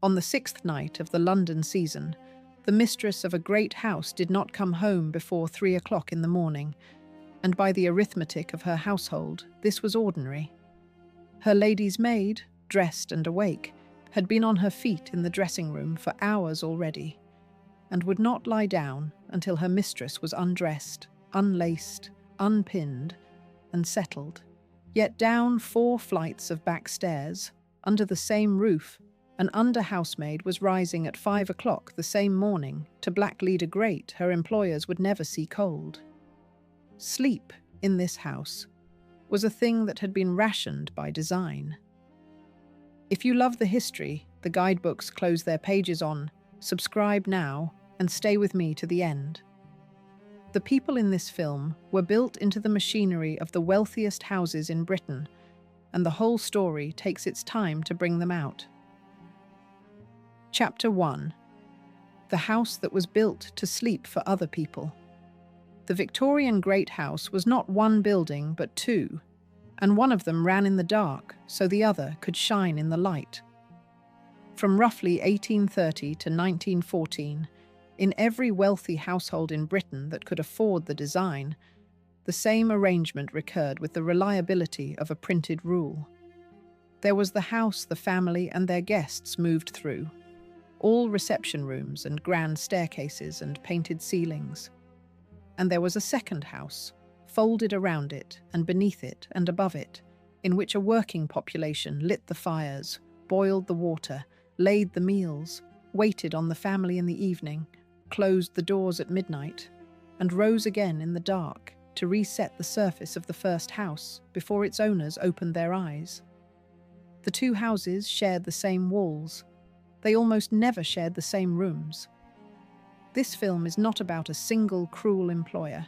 On the 6th night of the London season, the mistress of a great house did not come home before 3 o'clock in the morning, and by the arithmetic of her household, this was ordinary. Her lady's maid, dressed and awake, had been on her feet in the dressing-room for hours already, and would not lie down until her mistress was undressed, unlaced, unpinned, and settled. Yet down 4 flights of back stairs, under the same roof, an under-housemaid was rising at 5 o'clock the same morning to blacklead a grate her employers would never see cold. Sleep, in this house, was a thing that had been rationed by design. If you love the history the guidebooks close their pages on, subscribe now and stay with me to the end. The people in this film were built into the machinery of the wealthiest houses in Britain, and the whole story takes its time to bring them out. Chapter 1. The house that was built to sleep for other people. The Victorian Great House was not one building but 2, and one of them ran in the dark so the other could shine in the light. From roughly 1830 to 1914, in every wealthy household in Britain that could afford the design, the same arrangement recurred with the reliability of a printed rule. There was the house the family and their guests moved through, all reception rooms and grand staircases and painted ceilings. And there was a second house, folded around it and beneath it and above it, in which a working population lit the fires, boiled the water, laid the meals, waited on the family in the evening, closed the doors at midnight, and rose again in the dark to reset the surface of the first house before its owners opened their eyes. The 2 houses shared the same walls. They almost never shared the same rooms. This film is not about a single cruel employer.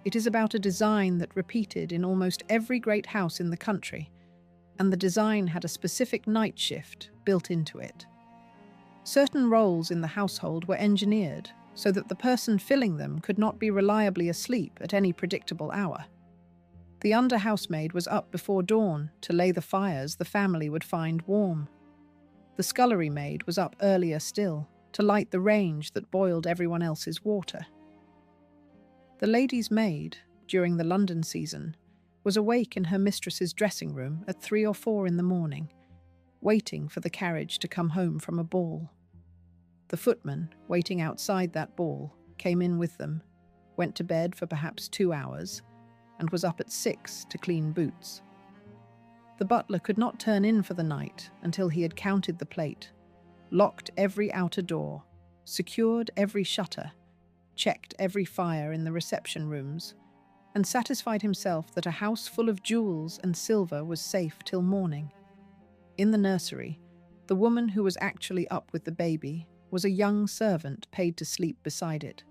It is about a design that repeated in almost every great house in the country, and the design had a specific night shift built into it. Certain roles in the household were engineered so that the person filling them could not be reliably asleep at any predictable hour. The under-housemaid was up before dawn to lay the fires the family would find warm. The scullery maid was up earlier still to light the range that boiled everyone else's water. The lady's maid, during the London season, was awake in her mistress's dressing room at 3 or 4 in the morning, waiting for the carriage to come home from a ball. The footman, waiting outside that ball, came in with them, went to bed for perhaps 2 hours, and was up at 6 to clean boots. The butler could not turn in for the night until he had counted the plate, locked every outer door, secured every shutter, checked every fire in the reception rooms, and satisfied himself that a house full of jewels and silver was safe till morning. In the nursery, the woman who was actually up with the baby was a young servant paid to sleep beside it.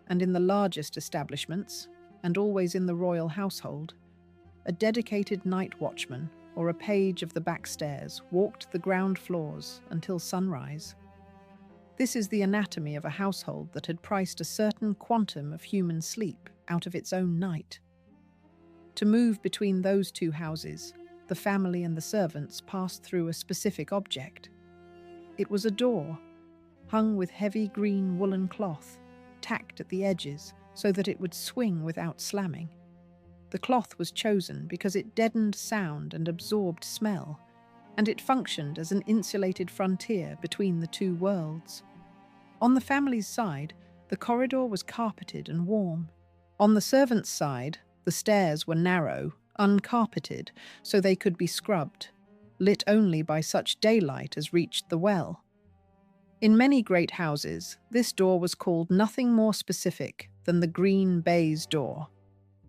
And in the largest establishments, and always in the royal household, a dedicated night watchman or a page of the Backstairs walked the ground floors until sunrise. This is the anatomy of a household that had priced a certain quantum of human sleep out of its own night. To move between those 2 houses, the family and the servants passed through a specific object. It was a door, hung with heavy green woolen cloth, tacked at the edges so that it would swing without slamming. The cloth was chosen because it deadened sound and absorbed smell, and it functioned as an insulated frontier between the 2 worlds. On the family's side, the corridor was carpeted and warm. On the servants' side, the stairs were narrow, uncarpeted, so they could be scrubbed, lit only by such daylight as reached the well. In many great houses, this door was called nothing more specific than the green baize door,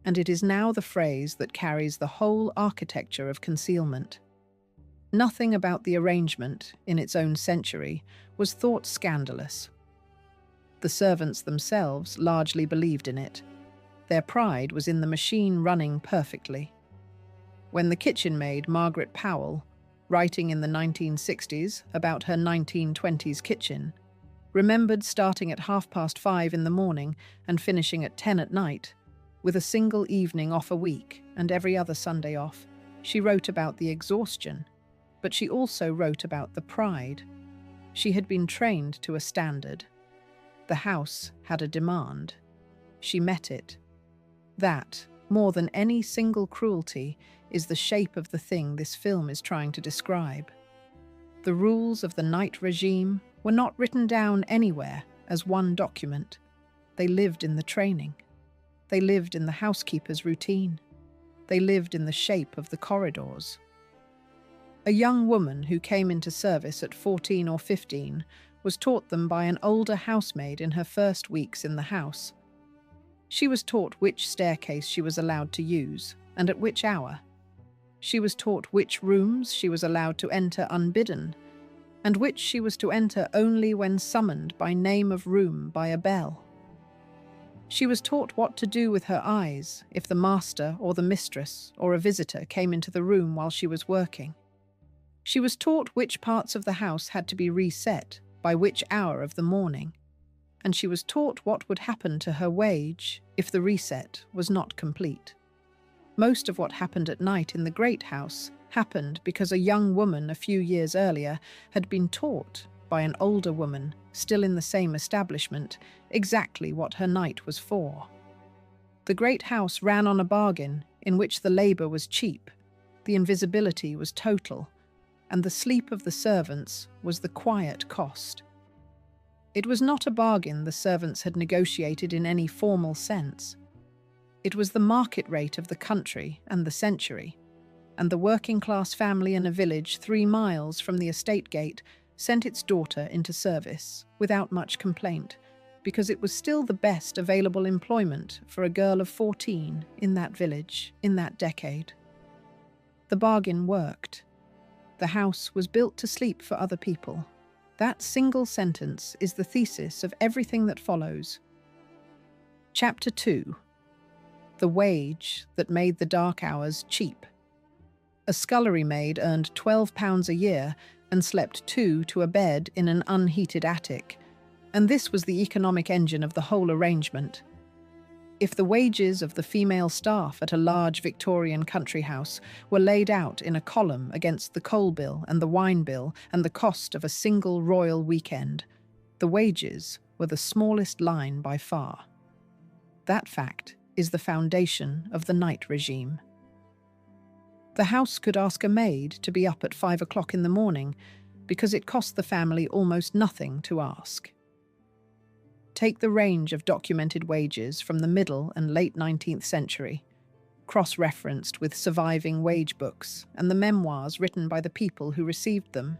and it is now the phrase that carries the whole architecture of concealment. Nothing about the arrangement, in its own century, was thought scandalous. The servants themselves largely believed in it. Their pride was in the machine running perfectly. When the kitchen maid, Margaret Powell, writing in the 1960s about her 1920s kitchen, remembered starting at 5:30 in the morning and finishing at 10 at night, with a single evening off a week and every other Sunday off, she wrote about the exhaustion, but she also wrote about the pride. She had been trained to a standard. The house had a demand. She met it. That, more than any single cruelty, is the shape of the thing this film is trying to describe. The rules of the night regime were not written down anywhere as one document. They lived in the training. They lived in the housekeeper's routine. They lived in the shape of the corridors. A young woman who came into service at 14 or 15 was taught them by an older housemaid in her first weeks in the house. She was taught which staircase she was allowed to use and at which hour. She was taught which rooms she was allowed to enter unbidden and which she was to enter only when summoned by name of room by a bell. She was taught what to do with her eyes if the master or the mistress or a visitor came into the room while she was working. She was taught which parts of the house had to be reset by which hour of the morning, and she was taught what would happen to her wage if the reset was not complete. Most of what happened at night in the great house happened because a young woman a few years earlier had been taught by an older woman still in the same establishment exactly what her night was for. The great house ran on a bargain in which the labour was cheap, the invisibility was total, and the sleep of the servants was the quiet cost. It was not a bargain the servants had negotiated in any formal sense. It was the market rate of the country and the century, and the working-class family in a village 3 miles from the estate gate sent its daughter into service without much complaint, because it was still the best available employment for a girl of 14 in that village, in that decade. The bargain worked. The house was built to sleep for other people. That single sentence is the thesis of everything that follows. Chapter 2. The wage that made the dark hours cheap. A scullery maid earned £12 a year and slept 2 to a bed in an unheated attic, and this was the economic engine of the whole arrangement. If the wages of the female staff at a large Victorian country house were laid out in a column against the coal bill and the wine bill and the cost of a single royal weekend, the wages were the smallest line by far. That fact is the foundation of the night regime. The house could ask a maid to be up at 5 o'clock in the morning because it cost the family almost nothing to ask. Take the range of documented wages from the middle and late 19th century, cross-referenced with surviving wage books and the memoirs written by the people who received them.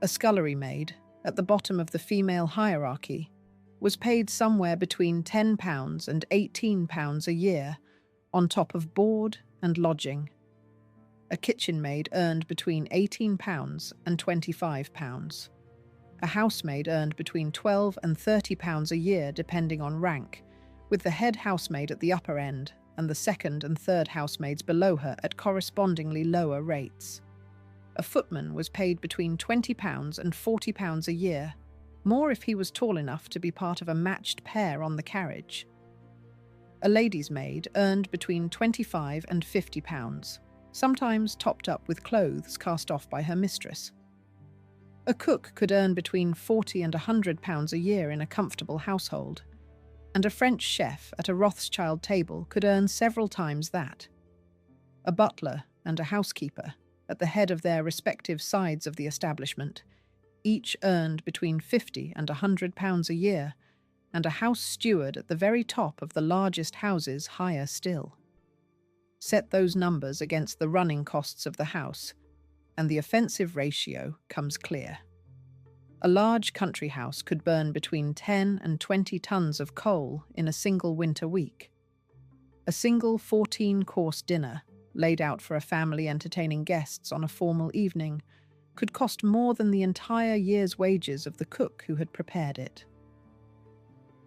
A scullery maid, at the bottom of the female hierarchy, was paid somewhere between £10 and £18 a year, on top of board and lodging. A kitchen maid earned between £18 and £25. A housemaid earned between £12 and £30 a year depending on rank, with the head housemaid at the upper end and the second and third housemaids below her at correspondingly lower rates. A footman was paid between £20 and £40 a year, more if he was tall enough to be part of a matched pair on the carriage. A lady's maid earned between £25 and £50, sometimes topped up with clothes cast off by her mistress. A cook could earn between £40 and £100 a year in a comfortable household, and a French chef at a Rothschild table could earn several times that. A butler and a housekeeper, at the head of their respective sides of the establishment, each earned between £50 and £100 a year, and a house steward at the very top of the largest houses higher still. Set those numbers against the running costs of the house, and the offensive ratio comes clear. A large country house could burn between 10 and 20 tons of coal in a single winter week. A single 14-course dinner, laid out for a family entertaining guests on a formal evening, could cost more than the entire year's wages of the cook who had prepared it.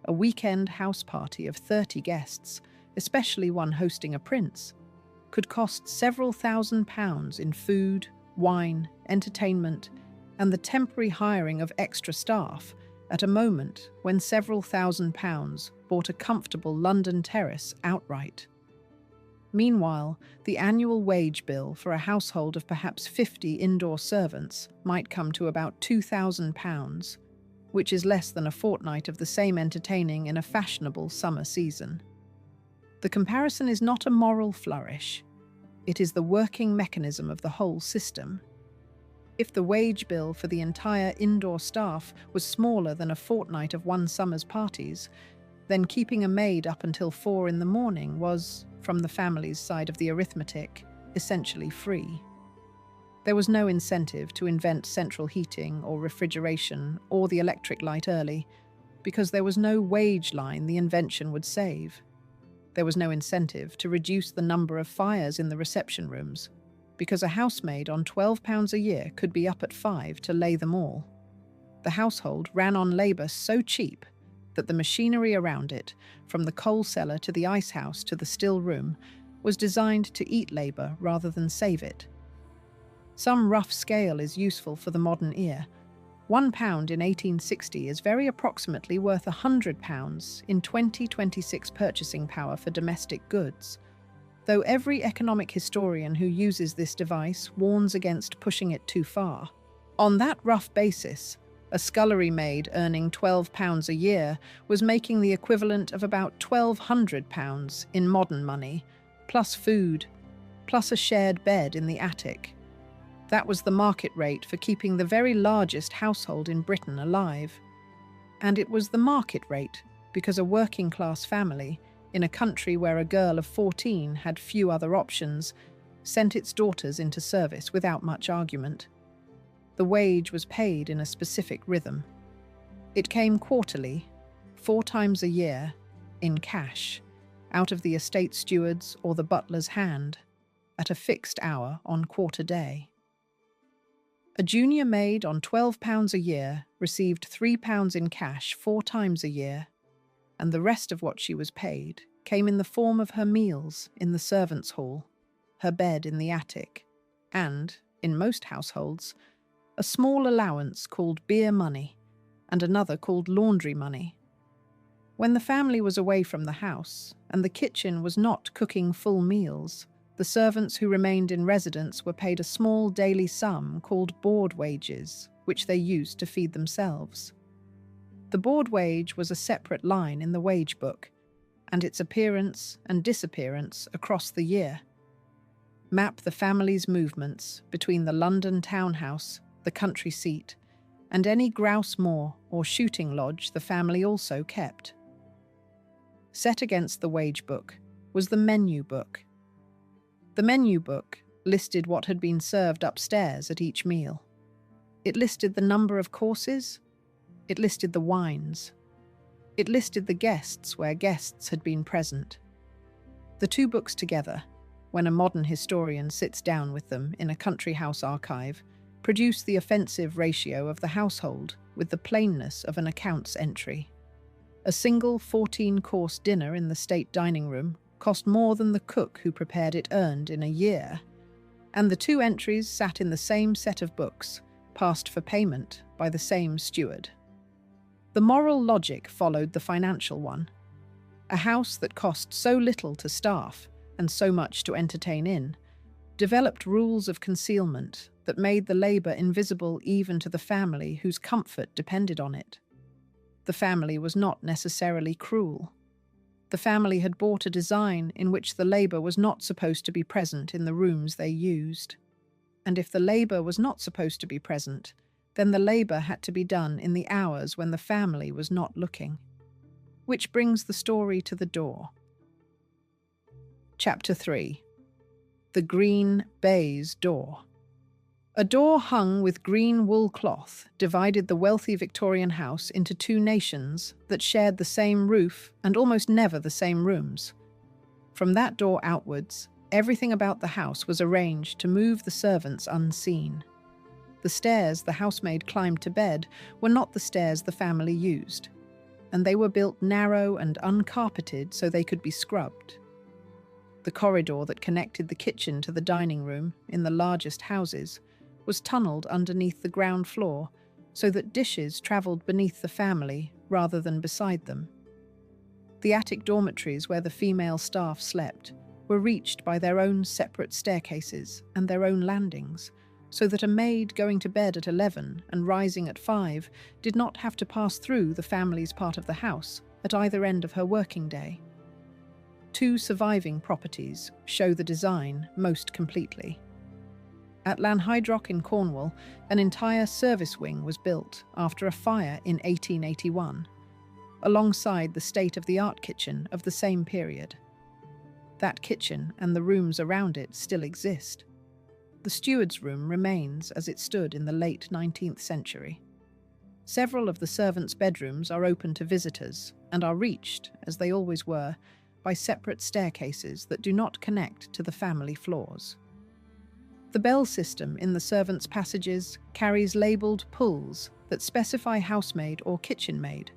A weekend house party of 30 guests, especially one hosting a prince, could cost several £1,000s in food, wine, entertainment, and the temporary hiring of extra staff at a moment when several £1,000s bought a comfortable London terrace outright. Meanwhile, the annual wage bill for a household of perhaps 50 indoor servants might come to about £2,000, which is less than a fortnight of the same entertaining in a fashionable summer season. The comparison is not a moral flourish. It is the working mechanism of the whole system. If the wage bill for the entire indoor staff was smaller than a fortnight of one summer's parties, then keeping a maid up until 4 in the morning was, from the family's side of the arithmetic, essentially free. There was no incentive to invent central heating or refrigeration or the electric light early, because there was no wage line the invention would save. There was no incentive to reduce the number of fires in the reception rooms, because a housemaid on £12 a year could be up at 5 to lay them all. The household ran on labour so cheap that the machinery around it, from the coal cellar to the ice house to the still room, was designed to eat labour rather than save it. Some rough scale is useful for the modern ear. £1 in 1860 is very approximately worth £100 in 2026 purchasing power for domestic goods, though every economic historian who uses this device warns against pushing it too far. On that rough basis, a scullery maid earning £12 a year was making the equivalent of about £1,200 in modern money, plus food, plus a shared bed in the attic. That was the market rate for keeping the very largest household in Britain alive. And it was the market rate because a working-class family, in a country where a girl of 14 had few other options, sent its daughters into service without much argument. The wage was paid in a specific rhythm. It came quarterly, 4 times a year, in cash, out of the estate steward's or the butler's hand, at a fixed hour on quarter day. A junior maid on £12 a year received £3 in cash 4 times a year, and the rest of what she was paid came in the form of her meals in the servants' hall, her bed in the attic, and, in most households, a small allowance called beer money and another called laundry money. When the family was away from the house and the kitchen was not cooking full meals, the servants who remained in residence were paid a small daily sum called board wages, which they used to feed themselves. The board wage was a separate line in the wage book, and its appearance and disappearance across the year. Map the family's movements between the London townhouse, the country seat, and any grouse moor or shooting lodge the family also kept. Set against the wage book was the menu book. The menu book listed what had been served upstairs at each meal. It listed the number of courses. It listed the wines. It listed the guests where guests had been present. The 2 books together, when a modern historian sits down with them in a country house archive, produce the offensive ratio of the household with the plainness of an accounts entry. A single 14-course dinner in the state dining room cost more than the cook who prepared it earned in a year, and the 2 entries sat in the same set of books, passed for payment by the same steward. The moral logic followed the financial one. A house that cost so little to staff and so much to entertain in developed rules of concealment that made the labour invisible even to the family whose comfort depended on it. The family was not necessarily cruel. The family had bought a design in which the labour was not supposed to be present in the rooms they used. And if the labour was not supposed to be present, then the labour had to be done in the hours when the family was not looking. Which brings the story to the door. Chapter 3. The Green Baize Door. A door hung with green wool cloth divided the wealthy Victorian house into 2 nations that shared the same roof and almost never the same rooms. From that door outwards, everything about the house was arranged to move the servants unseen. The stairs the housemaid climbed to bed were not the stairs the family used, and they were built narrow and uncarpeted so they could be scrubbed. The corridor that connected the kitchen to the dining room in the largest houses was tunnelled underneath the ground floor so that dishes travelled beneath the family rather than beside them. The attic dormitories where the female staff slept were reached by their own separate staircases and their own landings, so that a maid going to bed at 11 and rising at 5 did not have to pass through the family's part of the house at either end of her working day. 2 surviving properties show the design most completely. At Lanhydrock in Cornwall, an entire service wing was built after a fire in 1881, alongside the state-of-the-art kitchen of the same period. That kitchen and the rooms around it still exist. The steward's room remains as it stood in the late 19th century. Several of the servants' bedrooms are open to visitors and are reached, as they always were, by separate staircases that do not connect to the family floors. The bell system in the servants' passages carries labelled pulls that specify housemaid or kitchen maid,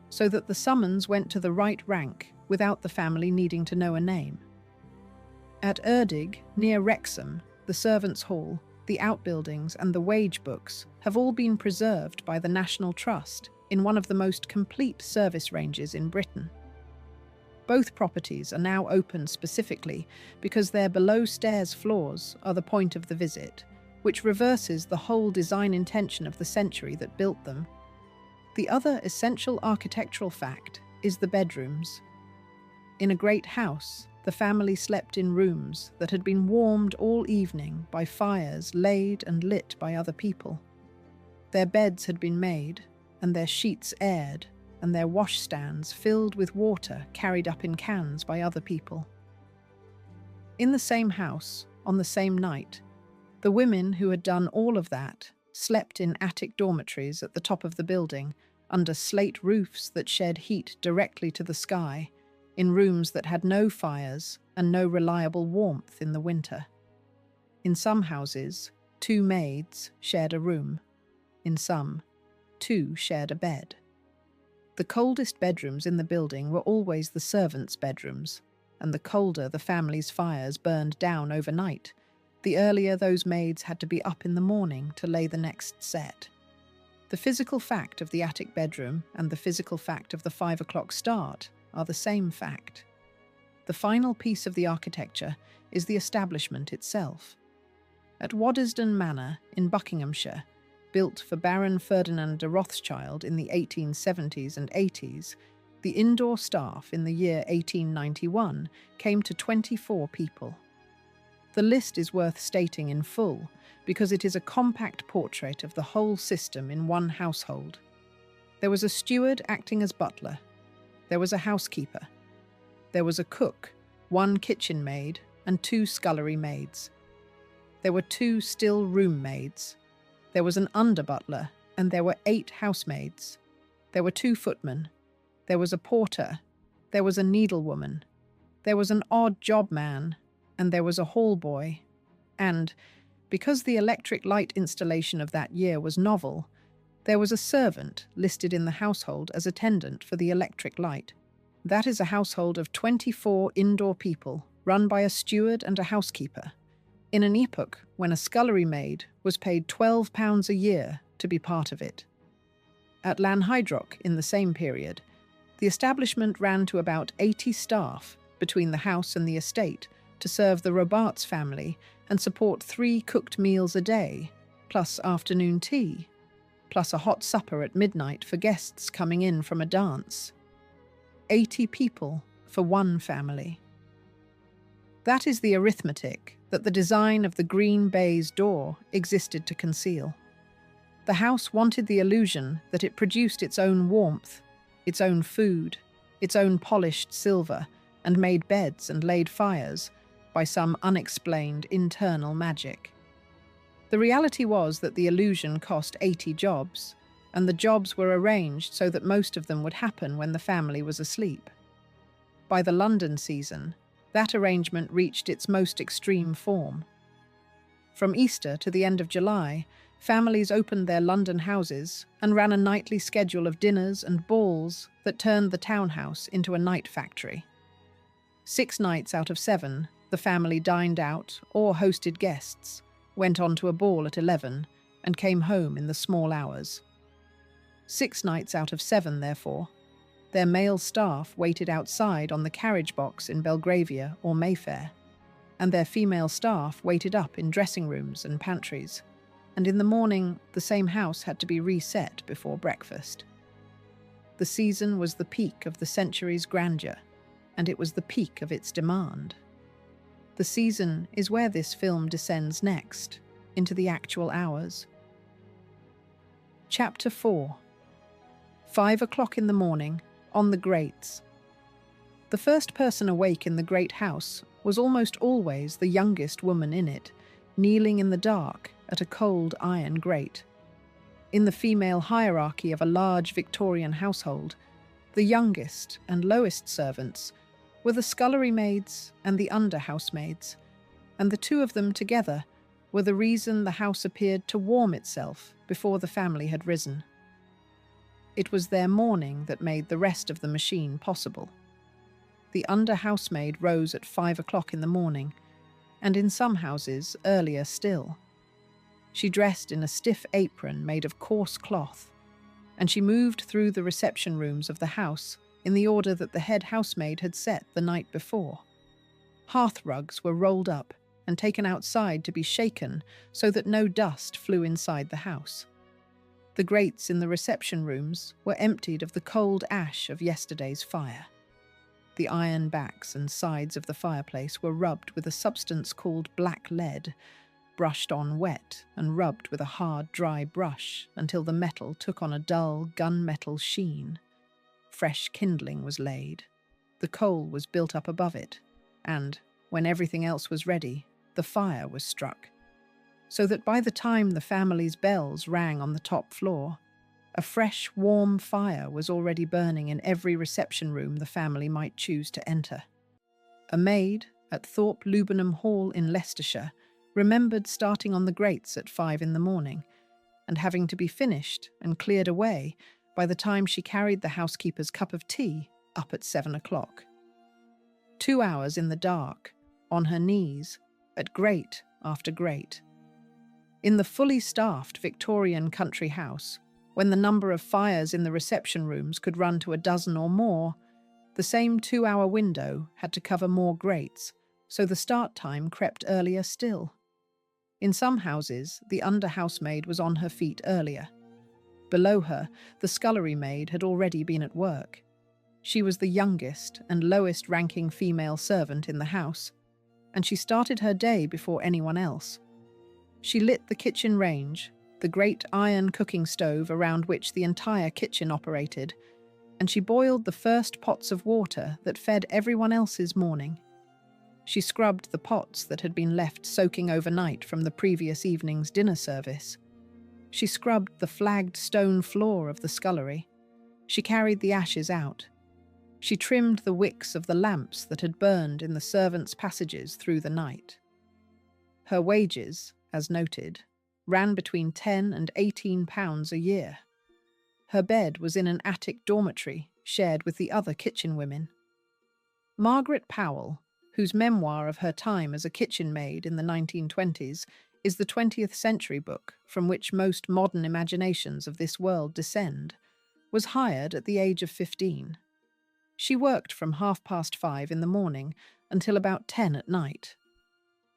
so that the summons went to the right rank without the family needing to know a name. At Erdig, near Wrexham, the servants' hall, the outbuildings and the wage books have all been preserved by the National Trust in one of the most complete service ranges in Britain. Both properties are now open specifically because their below-stairs floors are the point of the visit, which reverses the whole design intention of the century that built them. The other essential architectural fact is the bedrooms. In a great house, the family slept in rooms that had been warmed all evening by fires laid and lit by other people. Their beds had been made, and their sheets aired, and their washstands filled with water carried up in cans by other people. In the same house, on the same night, the women who had done all of that slept in attic dormitories at the top of the building, under slate roofs that shed heat directly to the sky, in rooms that had no fires and no reliable warmth in the winter. In some houses, 2 maids shared a room. In some, 2 shared a bed. The coldest bedrooms in the building were always the servants' bedrooms, and the colder the family's fires burned down overnight, the earlier those maids had to be up in the morning to lay the next set. The physical fact of the attic bedroom and the physical fact of the 5 o'clock start are the same fact. The final piece of the architecture is the establishment itself. At Waddesdon Manor in Buckinghamshire, built for Baron Ferdinand de Rothschild in the 1870s and 80s, the indoor staff in the year 1891 came to 24 people. The list is worth stating in full because it is a compact portrait of the whole system in one household. There was a steward acting as butler. There was a housekeeper. There was a cook, 1 kitchen maid, and 2 scullery maids. There were 2 still room maids. There was an under-butler, and there were 8 housemaids. There were 2 footmen. There was a porter. There was a needlewoman. There was an odd job man, and there was a hall boy. And, because the electric light installation of that year was novel, there was a servant listed in the household as attendant for the electric light. That is a household of 24 indoor people, run by a steward and a housekeeper, in an epoch when a scullery maid was paid £12 a year to be part of it. At Lanhydrock in the same period, the establishment ran to about 80 staff between the house and the estate to serve the Robarts family and support 3 cooked meals a day, plus afternoon tea, plus a hot supper at midnight for guests coming in from a dance. 80 people for one family. That is the arithmetic that the design of the green baize door existed to conceal. The house wanted the illusion that it produced its own warmth, its own food, its own polished silver, and made beds and laid fires by some unexplained internal magic. The reality was that the illusion cost 80 jobs, and the jobs were arranged so that most of them would happen when the family was asleep. By the London season, that arrangement reached its most extreme form. From Easter to the end of July, families opened their London houses and ran a nightly schedule of dinners and balls that turned the townhouse into a night factory. 6 nights out of 7, the family dined out or hosted guests, went on to a ball at 11, and came home in the small hours. 6 nights out of 7, therefore. Their male staff waited outside on the carriage box in Belgravia or Mayfair, and their female staff waited up in dressing rooms and pantries. And in the morning, the same house had to be reset before breakfast. The season was the peak of the century's grandeur, and it was the peak of its demand. The season is where this film descends next, into the actual hours. Chapter 4. 5 o'clock in the morning, on the grates. The first person awake in the great house was almost always the youngest woman in it, kneeling in the dark at a cold iron grate. In the female hierarchy of a large Victorian household, the youngest and lowest servants were the scullery maids and the under-housemaids, and the two of them together were the reason the house appeared to warm itself before the family had risen. It was their mourning that made the rest of the machine possible. The under-housemaid rose at 5 o'clock in the morning, and in some houses earlier still. She dressed in a stiff apron made of coarse cloth, and she moved through the reception rooms of the house in the order that the head housemaid had set the night before. Hearth rugs were rolled up and taken outside to be shaken so that no dust flew inside the house. The grates in the reception rooms were emptied of the cold ash of yesterday's fire. The iron backs and sides of the fireplace were rubbed with a substance called blacklead, brushed on wet and rubbed with a hard, dry brush until the metal took on a dull gunmetal sheen. Fresh kindling was laid. The coal was built up above it, and, when everything else was ready, the fire was struck, so that by the time the family's bells rang on the top floor, a fresh, warm fire was already burning in every reception room the family might choose to enter. A maid at Thorpe Lubenham Hall in Leicestershire remembered starting on the grates at 5 in the morning and having to be finished and cleared away by the time she carried the housekeeper's cup of tea up at 7 o'clock. 2 hours in the dark, on her knees, at grate after grate. In the fully staffed Victorian country house, when the number of fires in the reception rooms could run to a dozen or more, the same 2-hour window had to cover more grates, so the start time crept earlier still. In some houses, the under-housemaid was on her feet earlier. Below her, the scullery maid had already been at work. She was the youngest and lowest-ranking female servant in the house, and she started her day before anyone else. She lit the kitchen range, the great iron cooking stove around which the entire kitchen operated, and she boiled the first pots of water that fed everyone else's morning. She scrubbed the pots that had been left soaking overnight from the previous evening's dinner service. She scrubbed the flagged stone floor of the scullery. She carried the ashes out. She trimmed the wicks of the lamps that had burned in the servants' passages through the night. Her wages, as noted, ran between £10 and £18 a year. Her bed was in an attic dormitory shared with the other kitchen women. Margaret Powell, whose memoir of her time as a kitchen maid in the 1920s is the 20th century book from which most modern imaginations of this world descend, was hired at the age of 15. She worked from 5:30 in the morning until about 10 at night.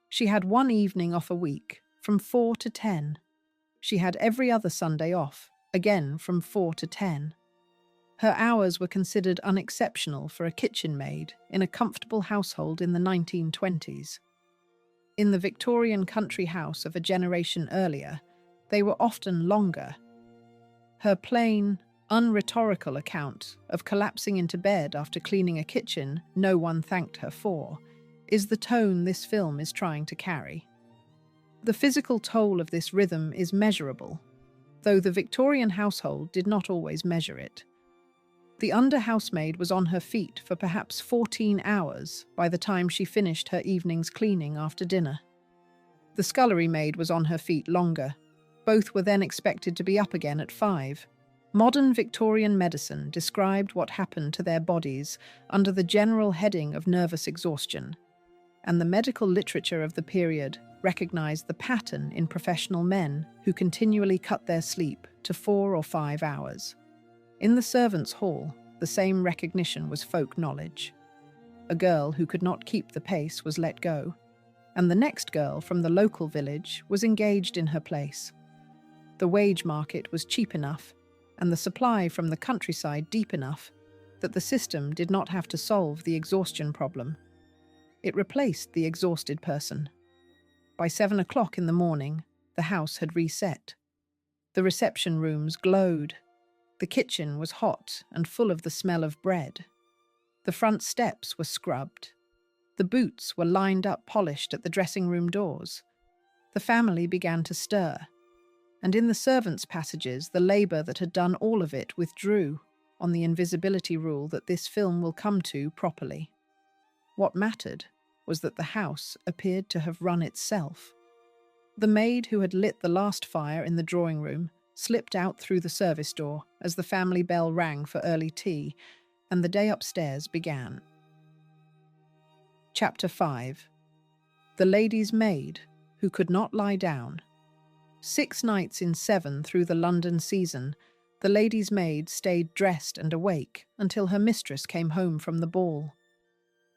She had one evening off a week, from 4 to 10. She had every other Sunday off, again from 4 to 10. Her hours were considered unexceptional for a kitchen maid in a comfortable household in the 1920s. In the Victorian country house of a generation earlier, they were often longer. Her plain, unrhetorical account of collapsing into bed after cleaning a kitchen no one thanked her for is the tone this film is trying to carry. The physical toll of this rhythm is measurable, though the Victorian household did not always measure it. The under-housemaid was on her feet for perhaps 14 hours by the time she finished her evening's cleaning after dinner. The scullery maid was on her feet longer. Both were then expected to be up again at 5. Modern Victorian medicine described what happened to their bodies under the general heading of nervous exhaustion, and the medical literature of the period recognized the pattern in professional men who continually cut their sleep to 4 or 5 hours. In the servants' hall, the same recognition was folk knowledge. A girl who could not keep the pace was let go, and the next girl from the local village was engaged in her place. The wage market was cheap enough, and the supply from the countryside deep enough, that the system did not have to solve the exhaustion problem. It replaced the exhausted person. By 7 o'clock in the morning, the house had reset. The reception rooms glowed. The kitchen was hot and full of the smell of bread. The front steps were scrubbed. The boots were lined up polished at the dressing room doors. The family began to stir, and in the servants' passages the labour that had done all of it withdrew, on the invisibility rule that this film will come to properly. What mattered was that the house appeared to have run itself. The maid who had lit the last fire in the drawing room slipped out through the service door as the family bell rang for early tea, and the day upstairs began. Chapter 5. The lady's maid who could not lie down. 6 nights in 7 through the London season, the lady's maid stayed dressed and awake until her mistress came home from the ball.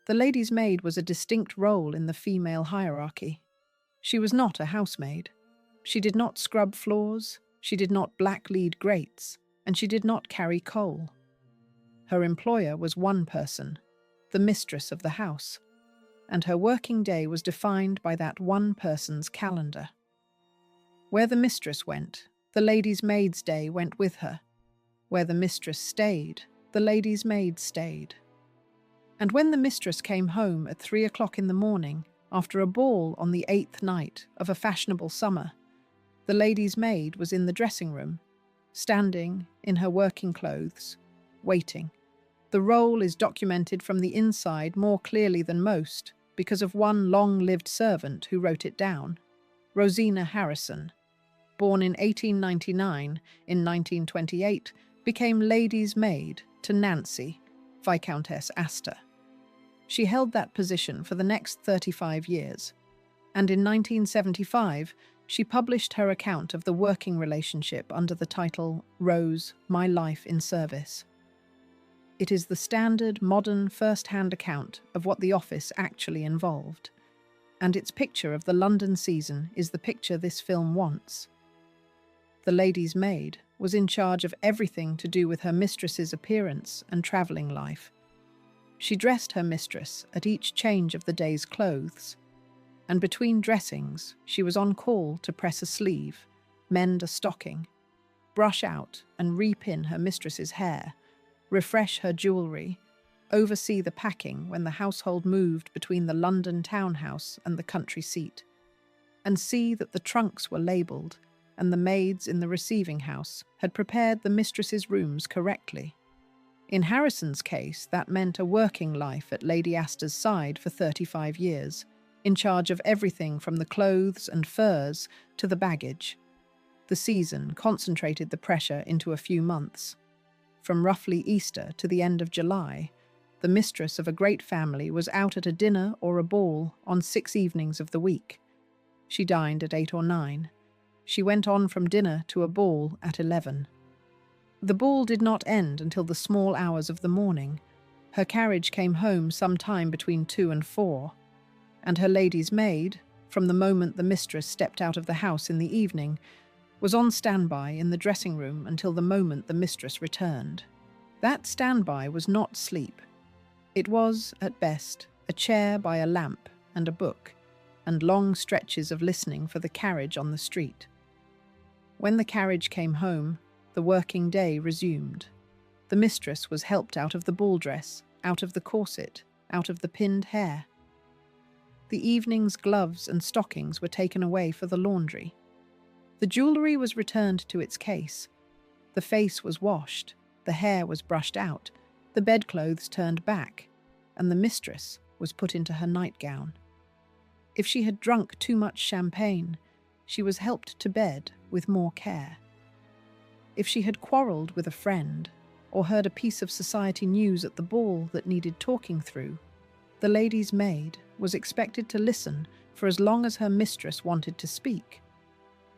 The lady's maid was a distinct role in the female hierarchy. She was not a housemaid. She did not scrub floors, she did not blacklead grates, and she did not carry coal. Her employer was one person, the mistress of the house, and her working day was defined by that one person's calendar. Where the mistress went, the lady's maid's day went with her. Where the mistress stayed, the lady's maid stayed. And when the mistress came home at 3 o'clock in the morning, after a ball on the 8th night of a fashionable summer, the lady's maid was in the dressing room, standing in her working clothes, waiting. The role is documented from the inside more clearly than most because of one long-lived servant who wrote it down, Rosina Harrison. Born in 1899, in 1928, became lady's maid to Nancy, Viscountess Astor. She held that position for the next 35 years, and in 1975 she published her account of the working relationship under the title Rose, My Life in Service. It is the standard modern first-hand account of what the office actually involved, and its picture of the London season is the picture this film wants. The lady's maid was in charge of everything to do with her mistress's appearance and travelling life. She dressed her mistress at each change of the day's clothes, and between dressings she was on call to press a sleeve, mend a stocking, brush out and repin her mistress's hair, refresh her jewellery, oversee the packing when the household moved between the London townhouse and the country seat, and see that the trunks were labelled and the maids in the receiving house had prepared the mistress's rooms correctly. In Harrison's case, that meant a working life at Lady Astor's side for 35 years, in charge of everything from the clothes and furs to the baggage. The season concentrated the pressure into a few months. From roughly Easter to the end of July, the mistress of a great family was out at a dinner or a ball on 6 evenings of the week. She dined at 8 or 9. She went on from dinner to a ball at 11. The ball did not end until the small hours of the morning. Her carriage came home some time between 2 and 4, and her lady's maid, from the moment the mistress stepped out of the house in the evening, was on standby in the dressing room until the moment the mistress returned. That standby was not sleep. It was, at best, a chair by a lamp and a book, and long stretches of listening for the carriage on the street. When the carriage came home, the working day resumed. The mistress was helped out of the ball dress, out of the corset, out of the pinned hair. The evening's gloves and stockings were taken away for the laundry. The jewellery was returned to its case. The face was washed, the hair was brushed out, the bedclothes turned back, and the mistress was put into her nightgown. If she had drunk too much champagne, she was helped to bed with more care. If she had quarrelled with a friend, or heard a piece of society news at the ball that needed talking through, the lady's maid was expected to listen for as long as her mistress wanted to speak.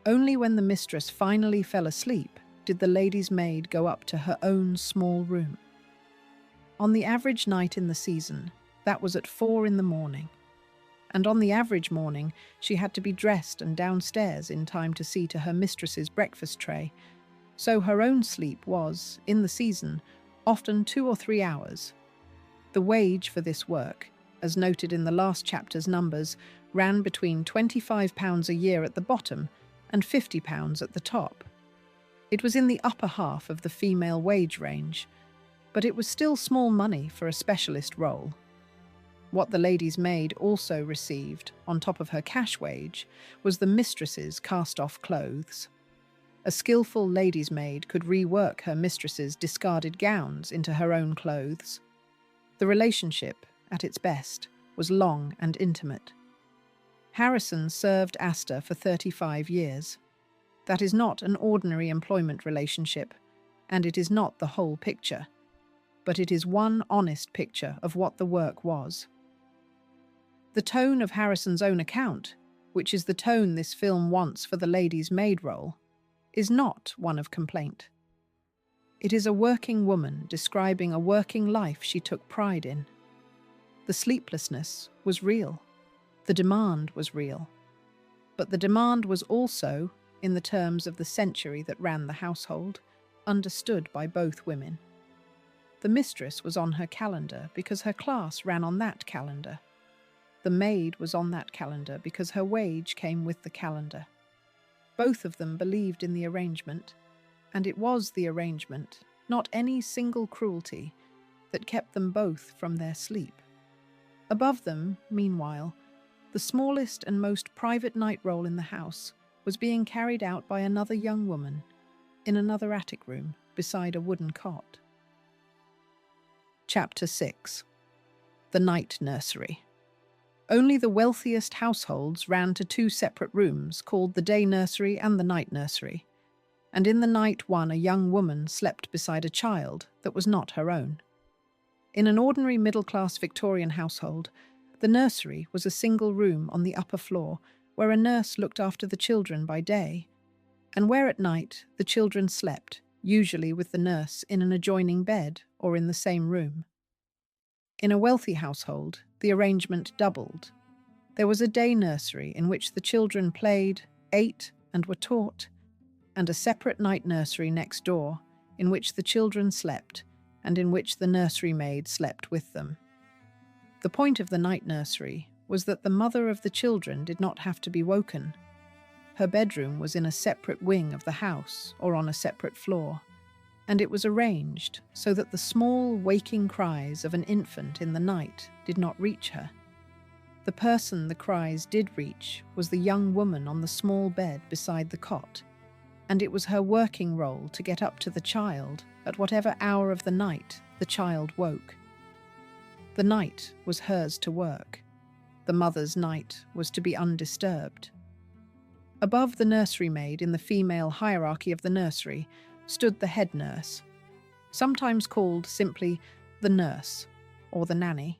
Only when the mistress finally fell asleep did the lady's maid go up to her own small room. On the average night in the season, that was at 4 in the morning. And on the average morning, she had to be dressed and downstairs in time to see to her mistress's breakfast tray. So her own sleep was, in the season, often 2 or 3 hours. The wage for this work, as noted in the last chapter's numbers, ran between £25 a year at the bottom and £50 at the top. It was in the upper half of the female wage range, but it was still small money for a specialist role. What the lady's maid also received, on top of her cash wage, was the mistress's cast-off clothes. A skillful lady's maid could rework her mistress's discarded gowns into her own clothes. The relationship, at its best, was long and intimate. Harrison served Astor for 35 years. That is not an ordinary employment relationship, and it is not the whole picture, but it is one honest picture of what the work was. The tone of Harrison's own account, which is the tone this film wants for the lady's maid role, is not one of complaint. It is a working woman describing a working life she took pride in. The sleeplessness was real. The demand was real. But the demand was also, in the terms of the century that ran the household, understood by both women. The mistress was on her calendar because her class ran on that calendar. The maid was on that calendar because her wage came with the calendar. Both of them believed in the arrangement, and it was the arrangement, not any single cruelty, that kept them both from their sleep. Above them, meanwhile, the smallest and most private night role in the house was being carried out by another young woman in another attic room beside a wooden cot. Chapter 6. The Night Nursery. Only the wealthiest households ran to 2 separate rooms called the day nursery and the night nursery, and in the night one a young woman slept beside a child that was not her own. In an ordinary middle-class Victorian household, the nursery was a single room on the upper floor where a nurse looked after the children by day, and where at night the children slept, usually with the nurse in an adjoining bed or in the same room. In a wealthy household, the arrangement doubled. There was a day nursery in which the children played, ate, and were taught, and a separate night nursery next door in which the children slept and in which the nursery maid slept with them. The point of the night nursery was that the mother of the children did not have to be woken. Her bedroom was in a separate wing of the house or on a separate floor, and it was arranged so that the small waking cries of an infant in the night did not reach her. The person the cries did reach was the young woman on the small bed beside the cot, and it was her working role to get up to the child at whatever hour of the night the child woke. The night was hers to work. The mother's night was to be undisturbed. Above the nursery maid in the female hierarchy of the nursery stood the head nurse, sometimes called simply the nurse or the nanny.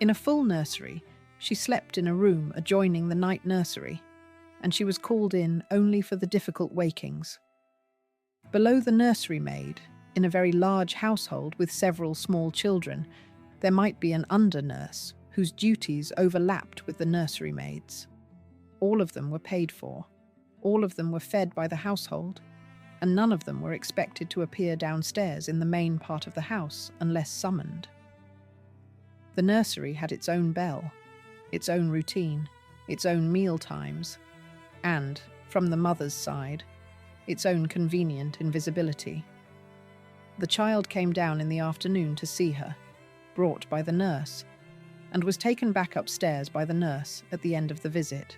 In a full nursery, she slept in a room adjoining the night nursery, and she was called in only for the difficult wakings. Below the nursery maid, in a very large household with several small children, there might be an under-nurse whose duties overlapped with the nursery maid's. All of them were paid for, all of them were fed by the household, and none of them were expected to appear downstairs in the main part of the house unless summoned. The nursery had its own bell, its own routine, its own meal times, and, from the mother's side, its own convenient invisibility. The child came down in the afternoon to see her, brought by the nurse, and was taken back upstairs by the nurse at the end of the visit.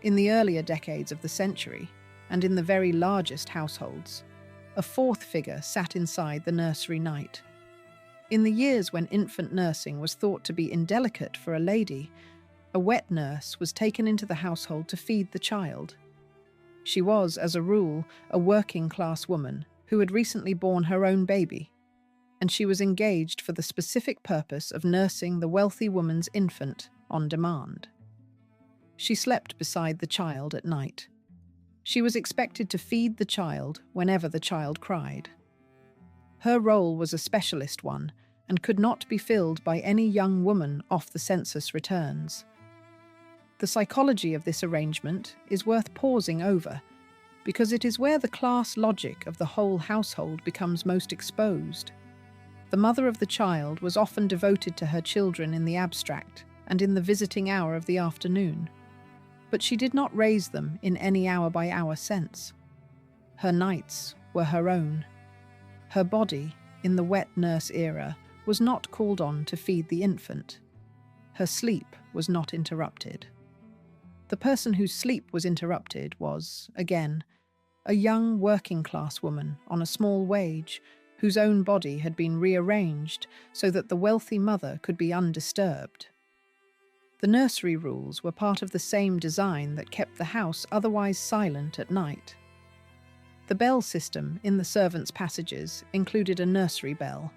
In the earlier decades of the century, and in the very largest households, a fourth figure sat inside the nursery night. In the years when infant nursing was thought to be indelicate for a lady, a wet nurse was taken into the household to feed the child. She was, as a rule, a working-class woman who had recently borne her own baby, and she was engaged for the specific purpose of nursing the wealthy woman's infant on demand. She slept beside the child at night. She was expected to feed the child whenever the child cried. Her role was a specialist one and could not be filled by any young woman off the census returns. The psychology of this arrangement is worth pausing over, because it is where the class logic of the whole household becomes most exposed. The mother of the child was often devoted to her children in the abstract and in the visiting hour of the afternoon, but she did not raise them in any hour-by-hour sense. Her nights were her own. Her body, in the wet nurse era, was not called on to feed the infant. Her sleep was not interrupted. The person whose sleep was interrupted was, again, a young working-class woman on a small wage whose own body had been rearranged so that the wealthy mother could be undisturbed. The nursery rules were part of the same design that kept the house otherwise silent at night. The bell system in the servants' passages included a nursery bell.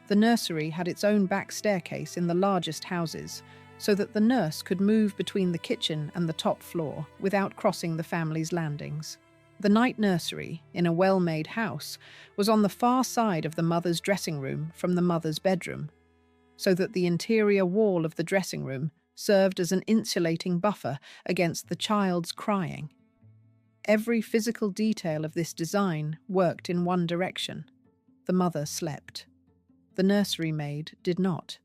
The nursery had its own back staircase in the largest houses, so that the nurse could move between the kitchen and the top floor without crossing the family's landings. The night nursery, in a well-made house, was on the far side of the mother's dressing room from the mother's bedroom, so that the interior wall of the dressing room served as an insulating buffer against the child's crying. Every physical detail of this design worked in one direction. The mother slept. The nursery maid did not.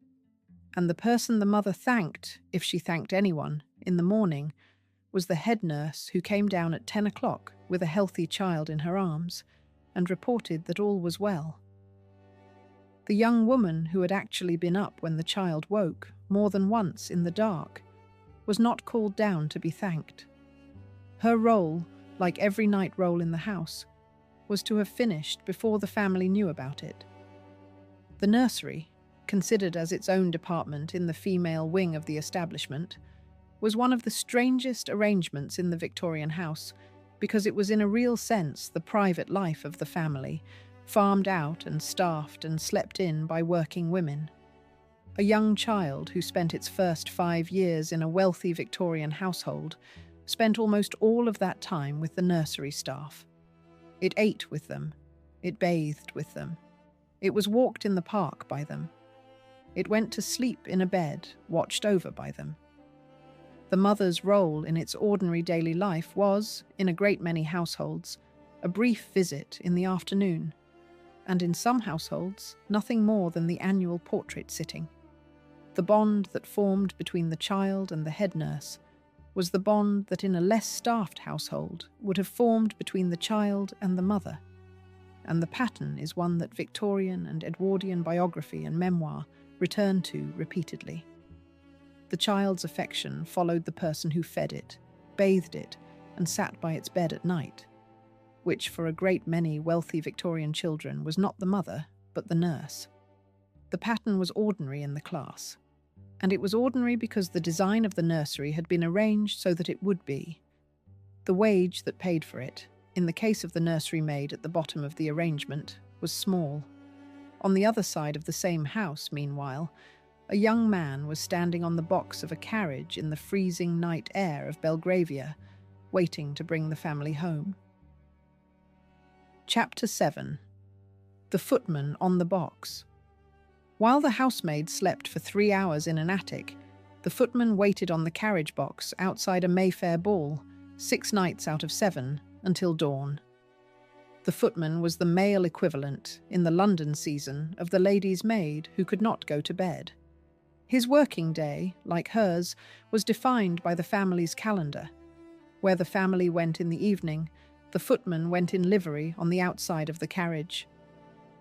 And the person the mother thanked, if she thanked anyone, in the morning, was the head nurse who came down at 10 o'clock with a healthy child in her arms and reported that all was well. The young woman who had actually been up when the child woke, more than once in the dark, was not called down to be thanked. Her role, like every night role in the house, was to have finished before the family knew about it. The nursery, considered as its own department in the female wing of the establishment, was one of the strangest arrangements in the Victorian house, because it was in a real sense the private life of the family, farmed out and staffed and slept in by working women. A young child who spent its first 5 years in a wealthy Victorian household spent almost all of that time with the nursery staff. It ate with them. It bathed with them. It was walked in the park by them. It went to sleep in a bed watched over by them. The mother's role in its ordinary daily life was, in a great many households, a brief visit in the afternoon, and in some households, nothing more than the annual portrait sitting. The bond that formed between the child and the head nurse was the bond that in a less staffed household would have formed between the child and the mother, and the pattern is one that Victorian and Edwardian biography and memoir return to repeatedly. The child's affection followed the person who fed it, bathed it, and sat by its bed at night, which for a great many wealthy Victorian children was not the mother, but the nurse. The pattern was ordinary in the class, and it was ordinary because the design of the nursery had been arranged so that it would be. The wage that paid for it, in the case of the nursery maid at the bottom of the arrangement, was small. On the other side of the same house, meanwhile, a young man was standing on the box of a carriage in the freezing night air of Belgravia, waiting to bring the family home. Chapter 7. The Footman on the Box. While the housemaid slept for 3 hours in an attic, the footman waited on the carriage box outside a Mayfair ball, 6 nights out of 7, until dawn. The footman was the male equivalent, in the London season, of the lady's maid who could not go to bed. His working day, like hers, was defined by the family's calendar. Where the family went in the evening, the footman went in livery on the outside of the carriage.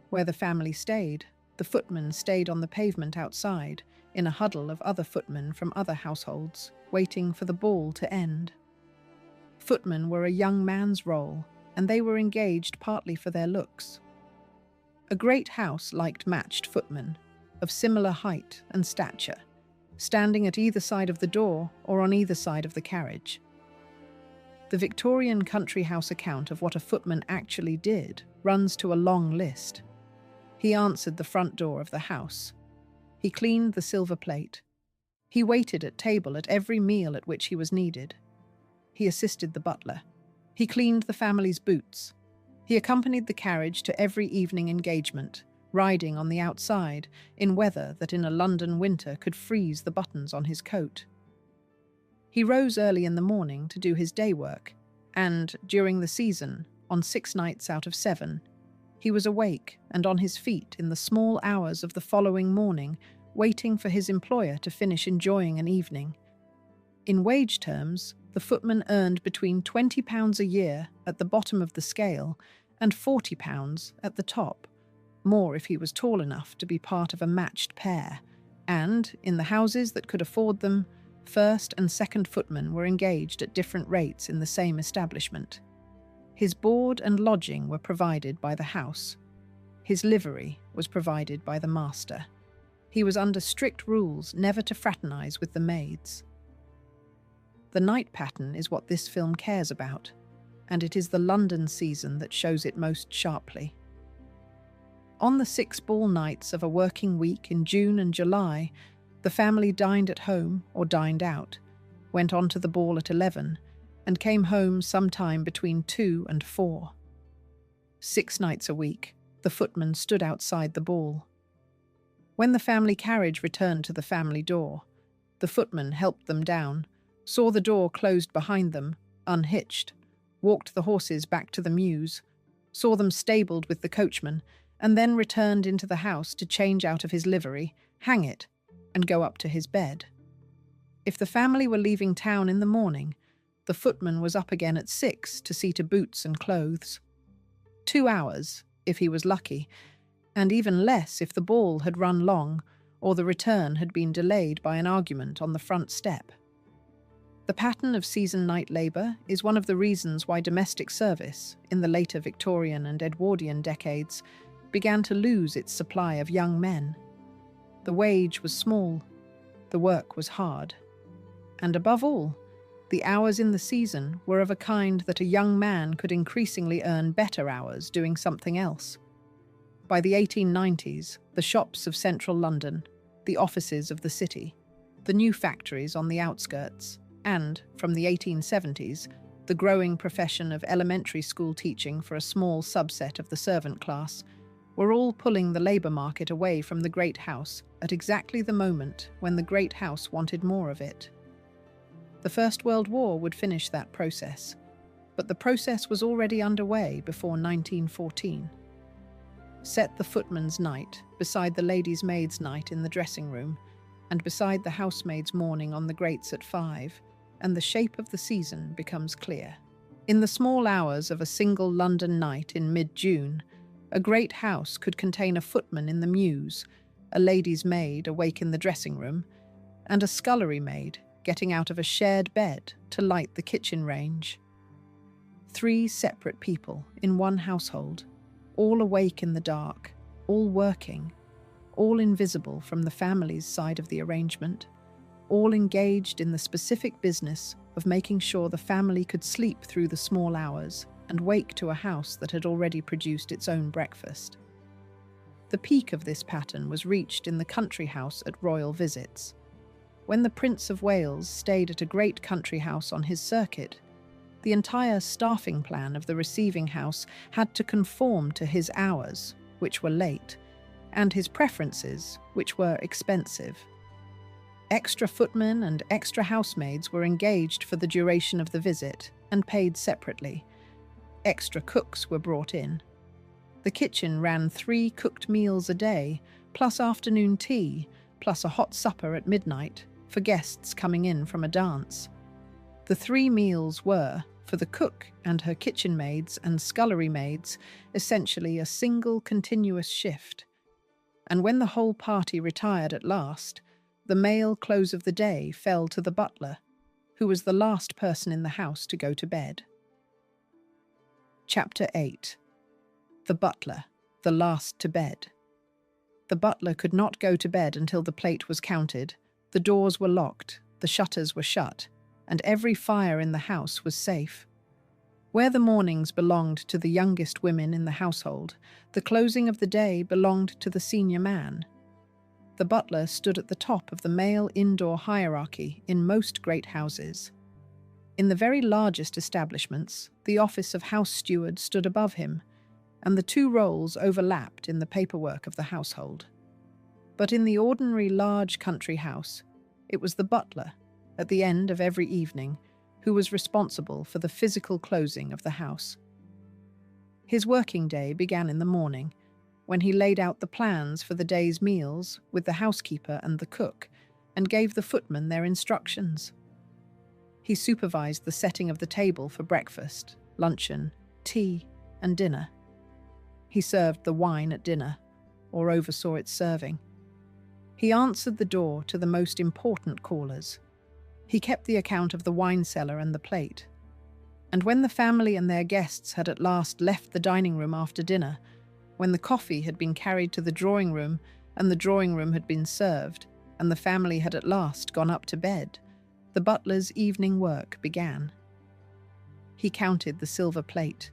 Where the family stayed, the footman stayed on the pavement outside, in a huddle of other footmen from other households, waiting for the ball to end. Footmen were a young man's role, and they were engaged partly for their looks. A great house liked matched footmen, of similar height and stature, standing at either side of the door or on either side of the carriage. The Victorian country house account of what a footman actually did runs to a long list. He answered the front door of the house. He cleaned the silver plate. He waited at table at every meal at which he was needed. He assisted the butler. He cleaned the family's boots. He accompanied the carriage to every evening engagement, riding on the outside in weather that in a London winter could freeze the buttons on his coat. He rose early in the morning to do his day work, and, during the season, on 6 nights out of 7, he was awake and on his feet in the small hours of the following morning, waiting for his employer to finish enjoying an evening. In wage terms, the footman earned between £20 a year at the bottom of the scale and £40 at the top, more if he was tall enough to be part of a matched pair, and, in the houses that could afford them, first and second footmen were engaged at different rates in the same establishment. His board and lodging were provided by the house. His livery was provided by the master. He was under strict rules never to fraternise with the maids. The night pattern is what this film cares about, and it is the London season that shows it most sharply. On the 6 ball nights of a working week in June and July, the family dined at home or dined out, went on to the ball at 11, and came home sometime between 2 and 4. 6 nights a week, the footman stood outside the ball. When the family carriage returned to the family door, the footman helped them down, saw the door closed behind them, unhitched, walked the horses back to the mews, saw them stabled with the coachman, and then returned into the house to change out of his livery, hang it, and go up to his bed. If the family were leaving town in the morning, the footman was up again at 6 to see to boots and clothes. 2 hours, if he was lucky, and even less if the ball had run long or the return had been delayed by an argument on the front step. The pattern of season night labour is one of the reasons why domestic service, in the later Victorian and Edwardian decades, began to lose its supply of young men. The wage was small, the work was hard, and above all, the hours in the season were of a kind that a young man could increasingly earn better hours doing something else. By the 1890s, the shops of central London, the offices of the city, the new factories on the outskirts, and, from the 1870s, the growing profession of elementary school teaching for a small subset of the servant class, were all pulling the labour market away from the great house at exactly the moment when the great house wanted more of it. The First World War would finish that process, but the process was already underway before 1914. Set the footman's night beside the lady's maid's night in the dressing room, and beside the housemaid's morning on the grates at 5, and the shape of the season becomes clear. In the small hours of a single London night in mid-June, a great house could contain a footman in the mews, a lady's maid awake in the dressing room, and a scullery maid getting out of a shared bed to light the kitchen range. 3 separate people in one household, all awake in the dark, all working, all invisible from the family's side of the arrangement, all engaged in the specific business of making sure the family could sleep through the small hours and wake to a house that had already produced its own breakfast. The peak of this pattern was reached in the country house at royal visits. When the Prince of Wales stayed at a great country house on his circuit, the entire staffing plan of the receiving house had to conform to his hours, which were late, and his preferences, which were expensive. Extra footmen and extra housemaids were engaged for the duration of the visit and paid separately. Extra cooks were brought in. The kitchen ran 3 cooked meals a day, plus afternoon tea, plus a hot supper at midnight for guests coming in from a dance. The 3 meals were, for the cook and her kitchen maids and scullery maids, essentially a single continuous shift. And when the whole party retired at last, the male close of the day fell to the butler, who was the last person in the house to go to bed. Chapter 8. The butler, the last to bed. The butler could not go to bed until the plate was counted, the doors were locked, the shutters were shut, and every fire in the house was safe. Where the mornings belonged to the youngest women in the household, the closing of the day belonged to the senior man. The butler stood at the top of the male indoor hierarchy in most great houses. In the very largest establishments, the office of house steward stood above him, and the two roles overlapped in the paperwork of the household. But in the ordinary large country house, it was the butler, at the end of every evening, who was responsible for the physical closing of the house. His working day began in the morning, when he laid out the plans for the day's meals with the housekeeper and the cook, and gave the footmen their instructions. He supervised the setting of the table for breakfast, luncheon, tea, and dinner. He served the wine at dinner, or oversaw its serving. He answered the door to the most important callers. He kept the account of the wine cellar and the plate. And when the family and their guests had at last left the dining room after dinner, when the coffee had been carried to the drawing room and the drawing room had been served, and the family had at last gone up to bed, the butler's evening work began. He counted the silver plate.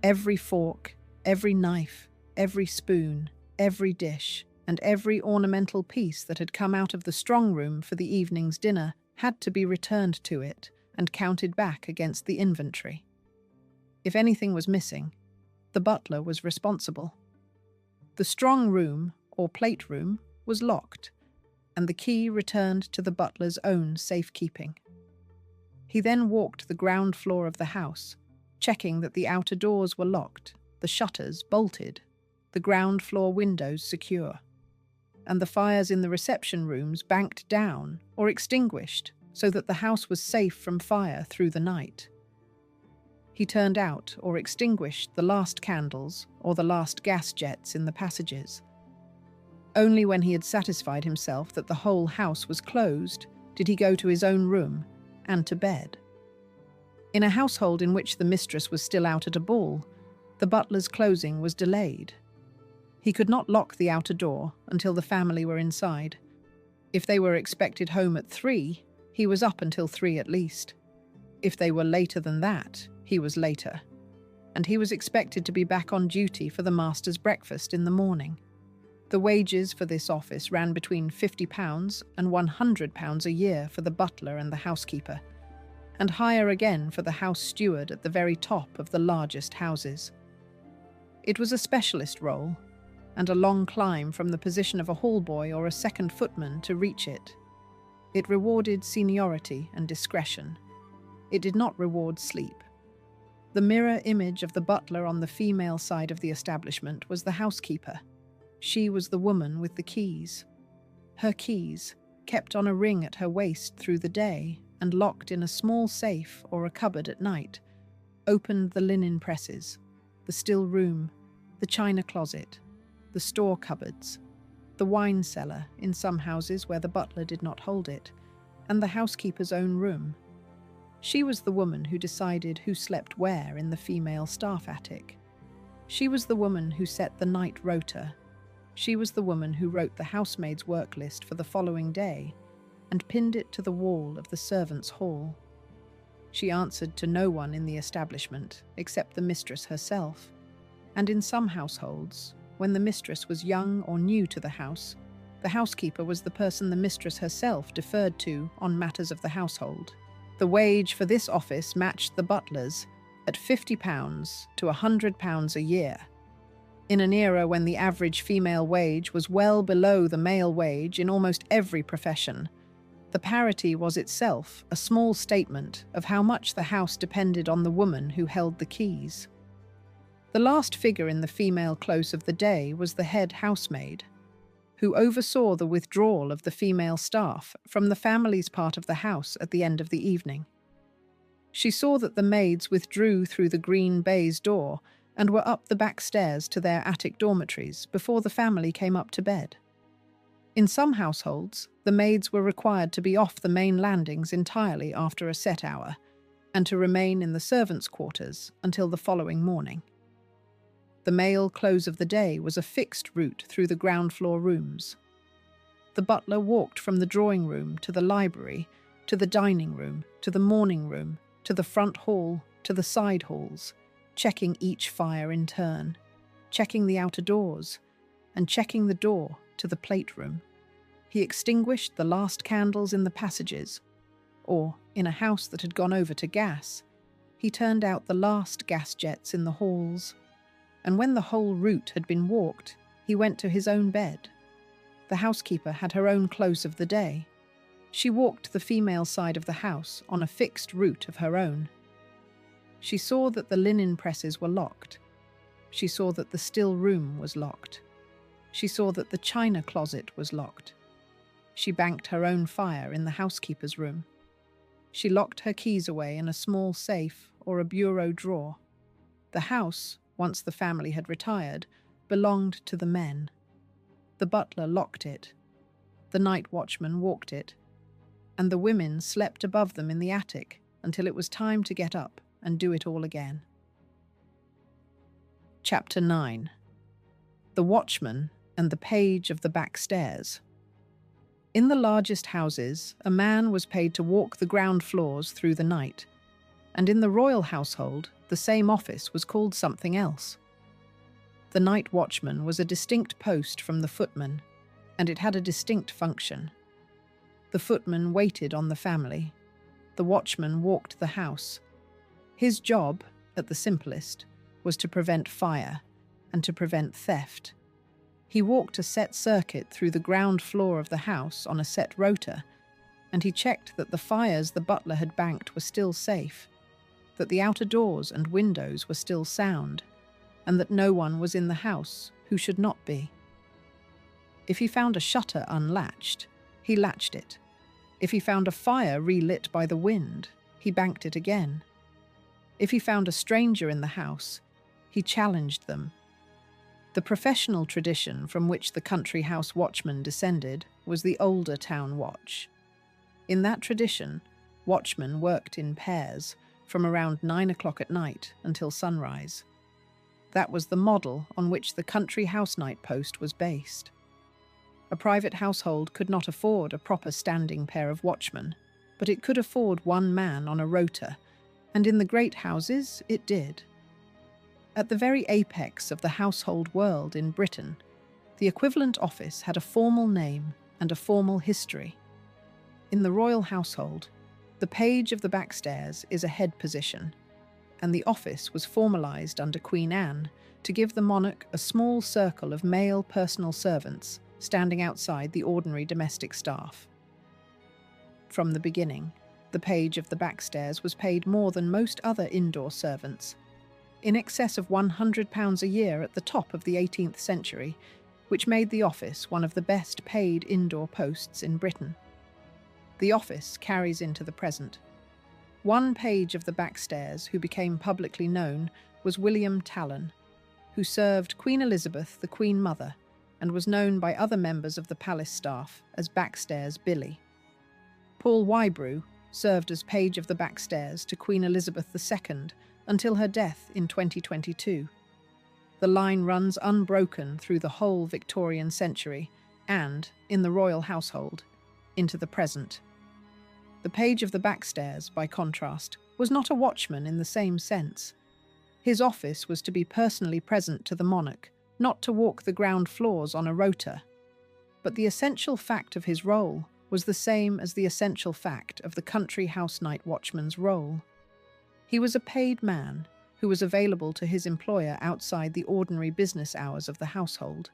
Every fork, every knife, every spoon, every dish, and every ornamental piece that had come out of the strong room for the evening's dinner had to be returned to it and counted back against the inventory. If anything was missing, the butler was responsible. The strong room, or plate room, was locked, and the key returned to the butler's own safekeeping. He then walked the ground floor of the house, checking that the outer doors were locked, the shutters bolted, the ground floor windows secure, and the fires in the reception rooms banked down or extinguished so that the house was safe from fire through the night. He turned out or extinguished the last candles or the last gas jets in the passages. Only when he had satisfied himself that the whole house was closed did he go to his own room and to bed. In a household in which the mistress was still out at a ball, the butler's closing was delayed. He could not lock the outer door until the family were inside. If they were expected home at 3, he was up until 3 at least. If they were later than that, he was later. And he was expected to be back on duty for the master's breakfast in the morning. The wages for this office ran between £50 and £100 a year for the butler and the housekeeper, and higher again for the house steward at the very top of the largest houses. It was a specialist role, and a long climb from the position of a hallboy or a second footman to reach it. It rewarded seniority and discretion. It did not reward sleep. The mirror image of the butler on the female side of the establishment was the housekeeper. She was the woman with the keys. Her keys, kept on a ring at her waist through the day and locked in a small safe or a cupboard at night, opened the linen presses, the still room, the china closet, the store cupboards, the wine cellar in some houses where the butler did not hold it, and the housekeeper's own room. She was the woman who decided who slept where in the female staff attic. She was the woman who set the night rota. She was the woman who wrote the housemaid's work list for the following day and pinned it to the wall of the servants' hall. She answered to no one in the establishment except the mistress herself, and in some households, when the mistress was young or new to the house, the housekeeper was the person the mistress herself deferred to on matters of the household. The wage for this office matched the butler's at £50 to £100 a year. In an era when the average female wage was well below the male wage in almost every profession, the parity was itself a small statement of how much the house depended on the woman who held the keys. The last figure in the female close of the day was the head housemaid, who oversaw the withdrawal of the female staff from the family's part of the house at the end of the evening. She saw that the maids withdrew through the green baize door and were up the back stairs to their attic dormitories before the family came up to bed. In some households, the maids were required to be off the main landings entirely after a set hour, and to remain in the servants' quarters until the following morning. The male close of the day was a fixed route through the ground floor rooms. The butler walked from the drawing room to the library, to the dining room, to the morning room, to the front hall, to the side halls, checking each fire in turn, checking the outer doors, and checking the door to the plate room. He extinguished the last candles in the passages, or, in a house that had gone over to gas, he turned out the last gas jets in the halls. and when the whole route had been walked, he went to his own bed. The housekeeper had her own close of the day. She walked the female side of the house on a fixed route of her own. She saw that the linen presses were locked. She saw that the still room was locked. She saw that the china closet was locked. She banked her own fire in the housekeeper's room. She locked her keys away in a small safe or a bureau drawer. The house, once the family had retired, belonged to the men. The butler locked it. The night watchman walked it. And the women slept above them in the attic until it was time to get up and do it all again. Chapter 9. The Watchman and the Page of the Backstairs. In the largest houses, a man was paid to walk the ground floors through the night, and in the royal household, the same office was called something else. The night watchman was a distinct post from the footman, and it had a distinct function. The footman waited on the family. The watchman walked the house. His job, at the simplest, was to prevent fire and to prevent theft. He walked a set circuit through the ground floor of the house on a set rota, and he checked that the fires the butler had banked were still safe, that the outer doors and windows were still sound, and that no one was in the house who should not be. If he found a shutter unlatched, he latched it. If he found a fire relit by the wind, he banked it again. If he found a stranger in the house, he challenged them. The professional tradition from which the country house watchman descended was the older town watch. In that tradition, watchmen worked in pairs from around 9 o'clock at night until sunrise. That was the model on which the country house night post was based. A private household could not afford a proper standing pair of watchmen, but it could afford one man on a rota, and in the great houses it did. At the very apex of the household world in Britain, the equivalent office had a formal name and a formal history. In the royal household, the page of the Backstairs is a head position, and the office was formalised under Queen Anne to give the monarch a small circle of male personal servants standing outside the ordinary domestic staff. From the beginning, the page of the Backstairs was paid more than most other indoor servants, in excess of £100 a year at the top of the 18th century, which made the office one of the best paid indoor posts in Britain. The office carries into the present. One page of the Backstairs who became publicly known was William Talon, who served Queen Elizabeth, the Queen Mother, and was known by other members of the palace staff as Backstairs Billy. Paul Wybrew served as page of the Backstairs to Queen Elizabeth II until her death in 2022. The line runs unbroken through the whole Victorian century and, in the royal household, into the present. The page of the Backstairs, by contrast, was not a watchman in the same sense. His office was to be personally present to the monarch, not to walk the ground floors on a rota. But the essential fact of his role was the same as the essential fact of the country house night watchman's role. He was a paid man who was available to his employer outside the ordinary business hours of the household.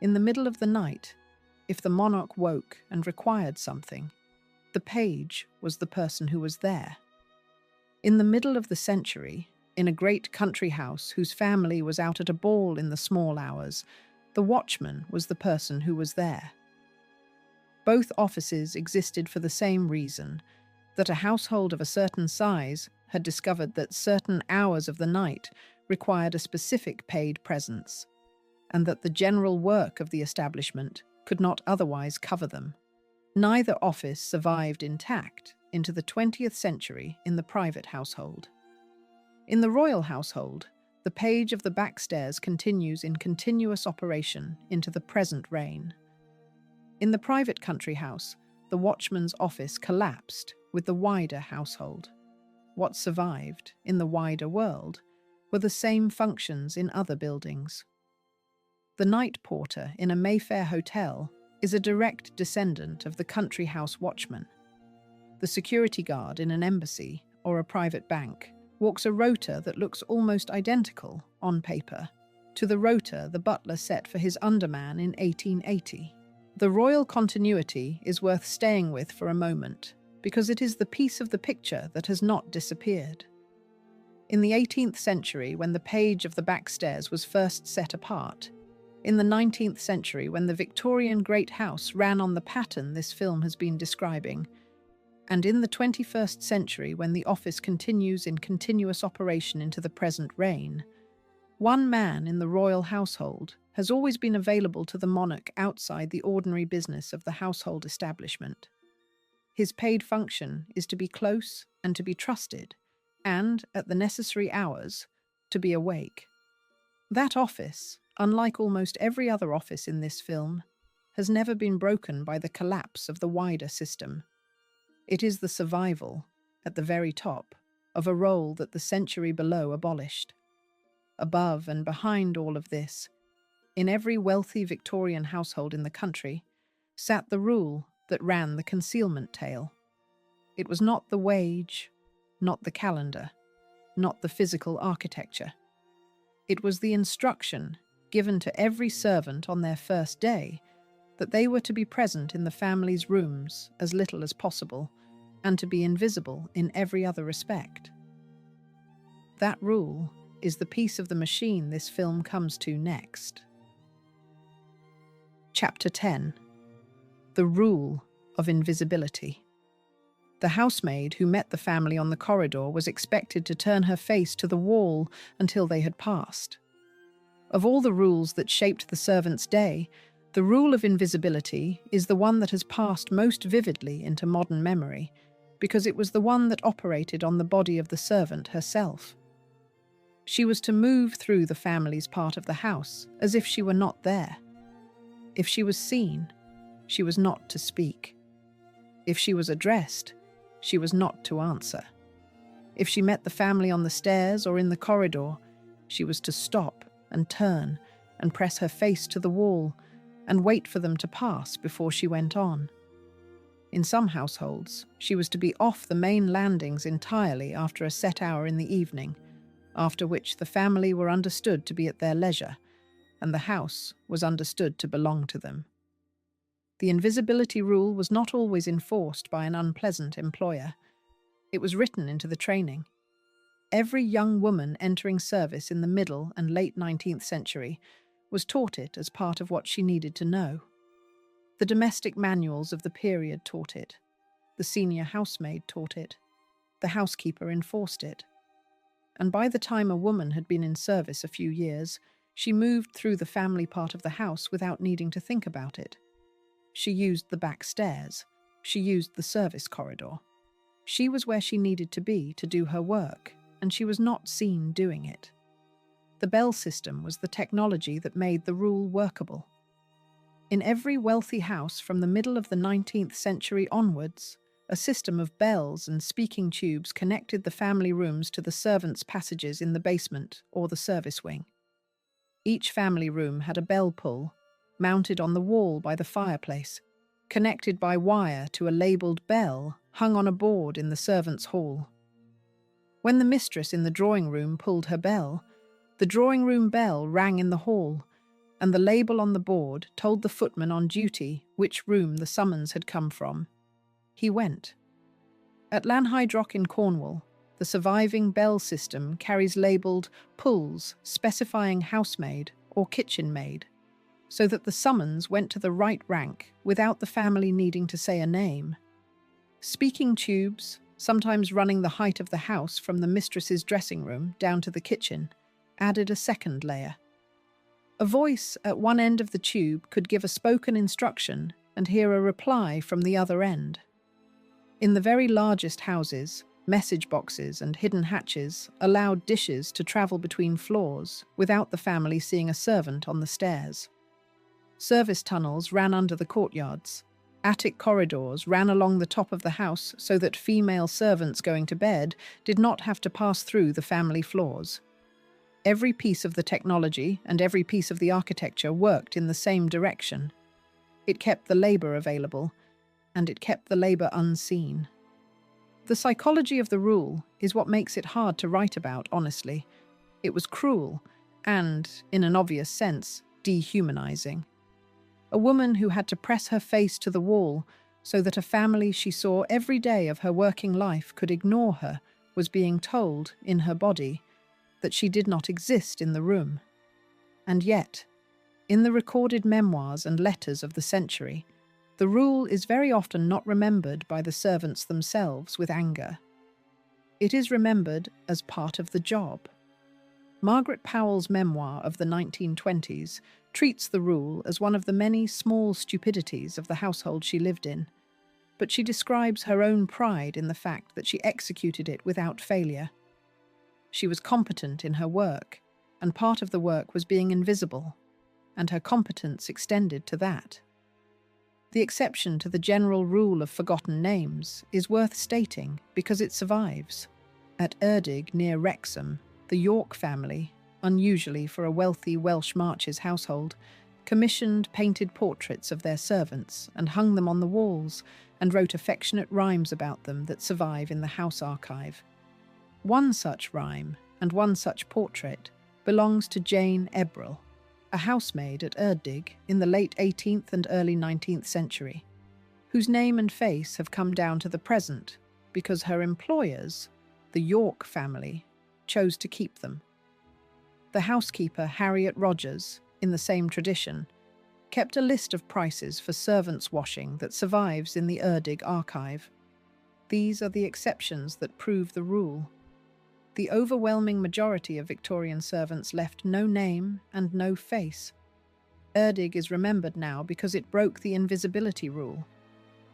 In the middle of the night, if the monarch woke and required something, the page was the person who was there. In the middle of the century, in a great country house whose family was out at a ball in the small hours, the watchman was the person who was there. Both offices existed for the same reason, that a household of a certain size had discovered that certain hours of the night required a specific paid presence, and that the general work of the establishment could not otherwise cover them. Neither office survived intact into the 20th century in the private household. In the royal household, the page of the Backstairs continues in continuous operation into the present reign. In the private country house, the watchman's office collapsed with the wider household. What survived, in the wider world, were the same functions in other buildings. The night porter in a Mayfair hotel is a direct descendant of the country house watchman. The security guard in an embassy or a private bank walks a rota that looks almost identical on paper, to the rota the butler set for his underman in 1880. The royal continuity is worth staying with for a moment, because it is the piece of the picture that has not disappeared. In the 18th century, when the page of the Backstairs was first set apart, in the 19th century, when the Victorian great house ran on the pattern this film has been describing, and in the 21st century, when the office continues in continuous operation into the present reign, one man in the royal household has always been available to the monarch outside the ordinary business of the household establishment. His paid function is to be close and to be trusted, and, at the necessary hours, to be awake. That office, unlike almost every other office in this film, has never been broken by the collapse of the wider system. It is the survival, at the very top, of a role that the century below abolished. Above and behind all of this, in every wealthy Victorian household in the country, sat the rule that ran the concealment tale. It was not the wage, not the calendar, not the physical architecture. It was the instruction given to every servant on their first day that they were to be present in the family's rooms as little as possible and to be invisible in every other respect. That rule is the piece of the machine this film comes to next. Chapter 10. The Rule of Invisibility. The housemaid who met the family on the corridor was expected to turn her face to the wall until they had passed. Of all the rules that shaped the servant's day, the rule of invisibility is the one that has passed most vividly into modern memory, because it was the one that operated on the body of the servant herself. She was to move through the family's part of the house as if she were not there. If she was seen, she was not to speak. If she was addressed, she was not to answer. If she met the family on the stairs or in the corridor, she was to stop and turn and press her face to the wall and wait for them to pass before she went on. In some households, she was to be off the main landings entirely after a set hour in the evening, after which the family were understood to be at their leisure, and the house was understood to belong to them. The invisibility rule was not always enforced by an unpleasant employer. It was written into the training. Every young woman entering service in the middle and late 19th century was taught it as part of what she needed to know. The domestic manuals of the period taught it. The senior housemaid taught it. The housekeeper enforced it. And by the time a woman had been in service a few years, she moved through the family part of the house without needing to think about it. She used the back stairs. She used the service corridor. She was where she needed to be to do her work, and she was not seen doing it. The bell system was the technology that made the rule workable. In every wealthy house from the middle of the 19th century onwards, a system of bells and speaking tubes connected the family rooms to the servants' passages in the basement or the service wing. Each family room had a bell pull, mounted on the wall by the fireplace, connected by wire to a labelled bell hung on a board in the servants' hall. When the mistress in the drawing room pulled her bell, the drawing room bell rang in the hall, and the label on the board told the footman on duty which room the summons had come from. He went. At Lanhydrock in Cornwall, the surviving bell system carries labelled pulls specifying housemaid or kitchen maid, so that the summons went to the right rank without the family needing to say a name. Speaking tubes, sometimes running the height of the house from the mistress's dressing room down to the kitchen, added a second layer. A voice at one end of the tube could give a spoken instruction and hear a reply from the other end. In the very largest houses, message boxes and hidden hatches allowed dishes to travel between floors without the family seeing a servant on the stairs. Service tunnels ran under the courtyards. Attic corridors ran along the top of the house so that female servants going to bed did not have to pass through the family floors. Every piece of the technology and every piece of the architecture worked in the same direction. It kept the labour available, and it kept the labour unseen. The psychology of the rule is what makes it hard to write about, honestly. It was cruel, and, in an obvious sense, dehumanizing. A woman who had to press her face to the wall so that a family she saw every day of her working life could ignore her was being told, in her body, that she did not exist in the room. And yet, in the recorded memoirs and letters of the century, the rule is very often not remembered by the servants themselves with anger. It is remembered as part of the job. Margaret Powell's memoir of the 1920s treats the rule as one of the many small stupidities of the household she lived in, but she describes her own pride in the fact that she executed it without failure. She was competent in her work, and part of the work was being invisible, and her competence extended to that. The exception to the general rule of forgotten names is worth stating because it survives. At Erdig, near Wrexham, the York family, unusually for a wealthy Welsh Marches household, commissioned painted portraits of their servants and hung them on the walls and wrote affectionate rhymes about them that survive in the house archive. One such rhyme and one such portrait belongs to Jane Ebrel, a housemaid at Erdig in the late 18th and early 19th century, whose name and face have come down to the present because her employers, the York family, chose to keep them. The housekeeper Harriet Rogers, in the same tradition, kept a list of prices for servants' washing that survives in the Erdig archive. These are the exceptions that prove the rule. The overwhelming majority of Victorian servants left no name and no face. Erdig is remembered now because it broke the invisibility rule.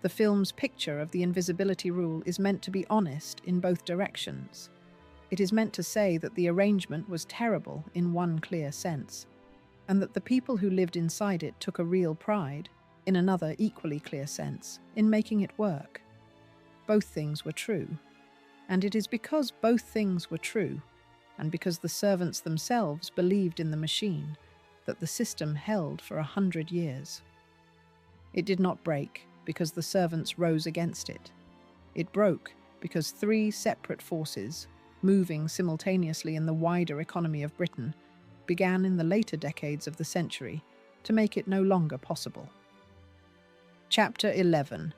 The film's picture of the invisibility rule is meant to be honest in both directions. It is meant to say that the arrangement was terrible in one clear sense, and that the people who lived inside it took a real pride, in another equally clear sense, in making it work. Both things were true. And it is because both things were true, and because the servants themselves believed in the machine, that the system held for 100 years. It did not break because the servants rose against it. It broke because three separate forces, moving simultaneously in the wider economy of Britain, began in the later decades of the century to make it no longer possible. Chapter 11.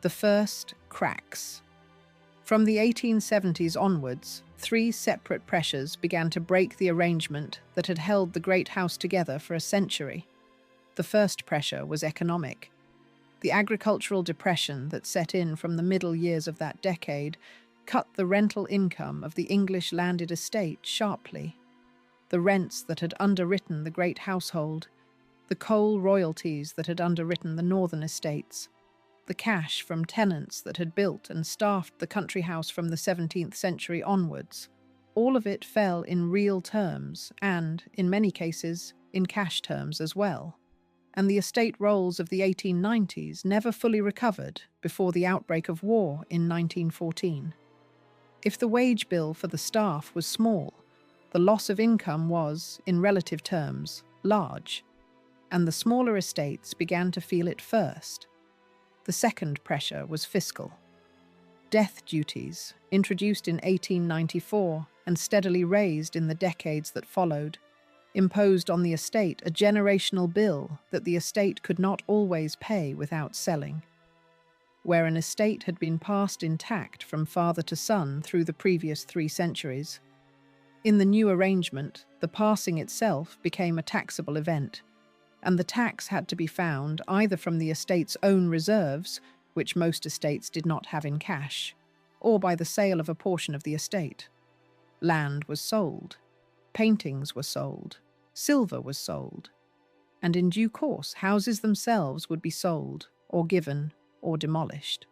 The First Cracks. From the 1870s onwards, three separate pressures began to break the arrangement that had held the great house together for a century. The first pressure was economic. The agricultural depression that set in from the middle years of that decade cut the rental income of the English landed estate sharply. The rents that had underwritten the great household, the coal royalties that had underwritten the northern estates, the cash from tenants that had built and staffed the country house from the 17th century onwards, all of it fell in real terms and, in many cases, in cash terms as well. And the estate rolls of the 1890s never fully recovered before the outbreak of war in 1914. If the wage bill for the staff was small, the loss of income was, in relative terms, large, and the smaller estates began to feel it first. The second pressure was fiscal. Death duties, introduced in 1894 and steadily raised in the decades that followed, imposed on the estate a generational bill that the estate could not always pay without selling. Where an estate had been passed intact from father to son through the previous 3 centuries, in the new arrangement, the passing itself became a taxable event, and the tax had to be found either from the estate's own reserves, which most estates did not have in cash, or by the sale of a portion of the estate. Land was sold, paintings were sold, silver was sold, and in due course houses themselves would be sold, or given, or demolished.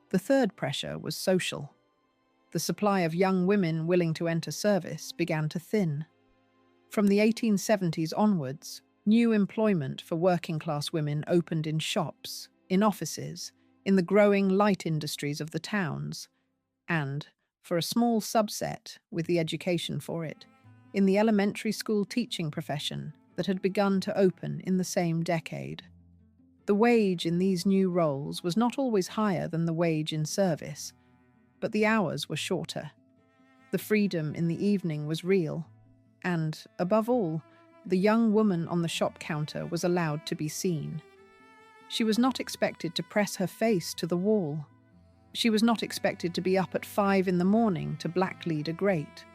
The third pressure was social. The supply of young women willing to enter service began to thin. From the 1870s onwards, new employment for working-class women opened in shops, in offices, in the growing light industries of the towns, and, for a small subset, with the education for it, in the elementary school teaching profession that had begun to open in the same decade. The wage in these new roles was not always higher than the wage in service, but the hours were shorter. The freedom in the evening was real, and, above all, the young woman on the shop counter was allowed to be seen. She was not expected to press her face to the wall. She was not expected to be up at 5 in the morning to blacklead a grate.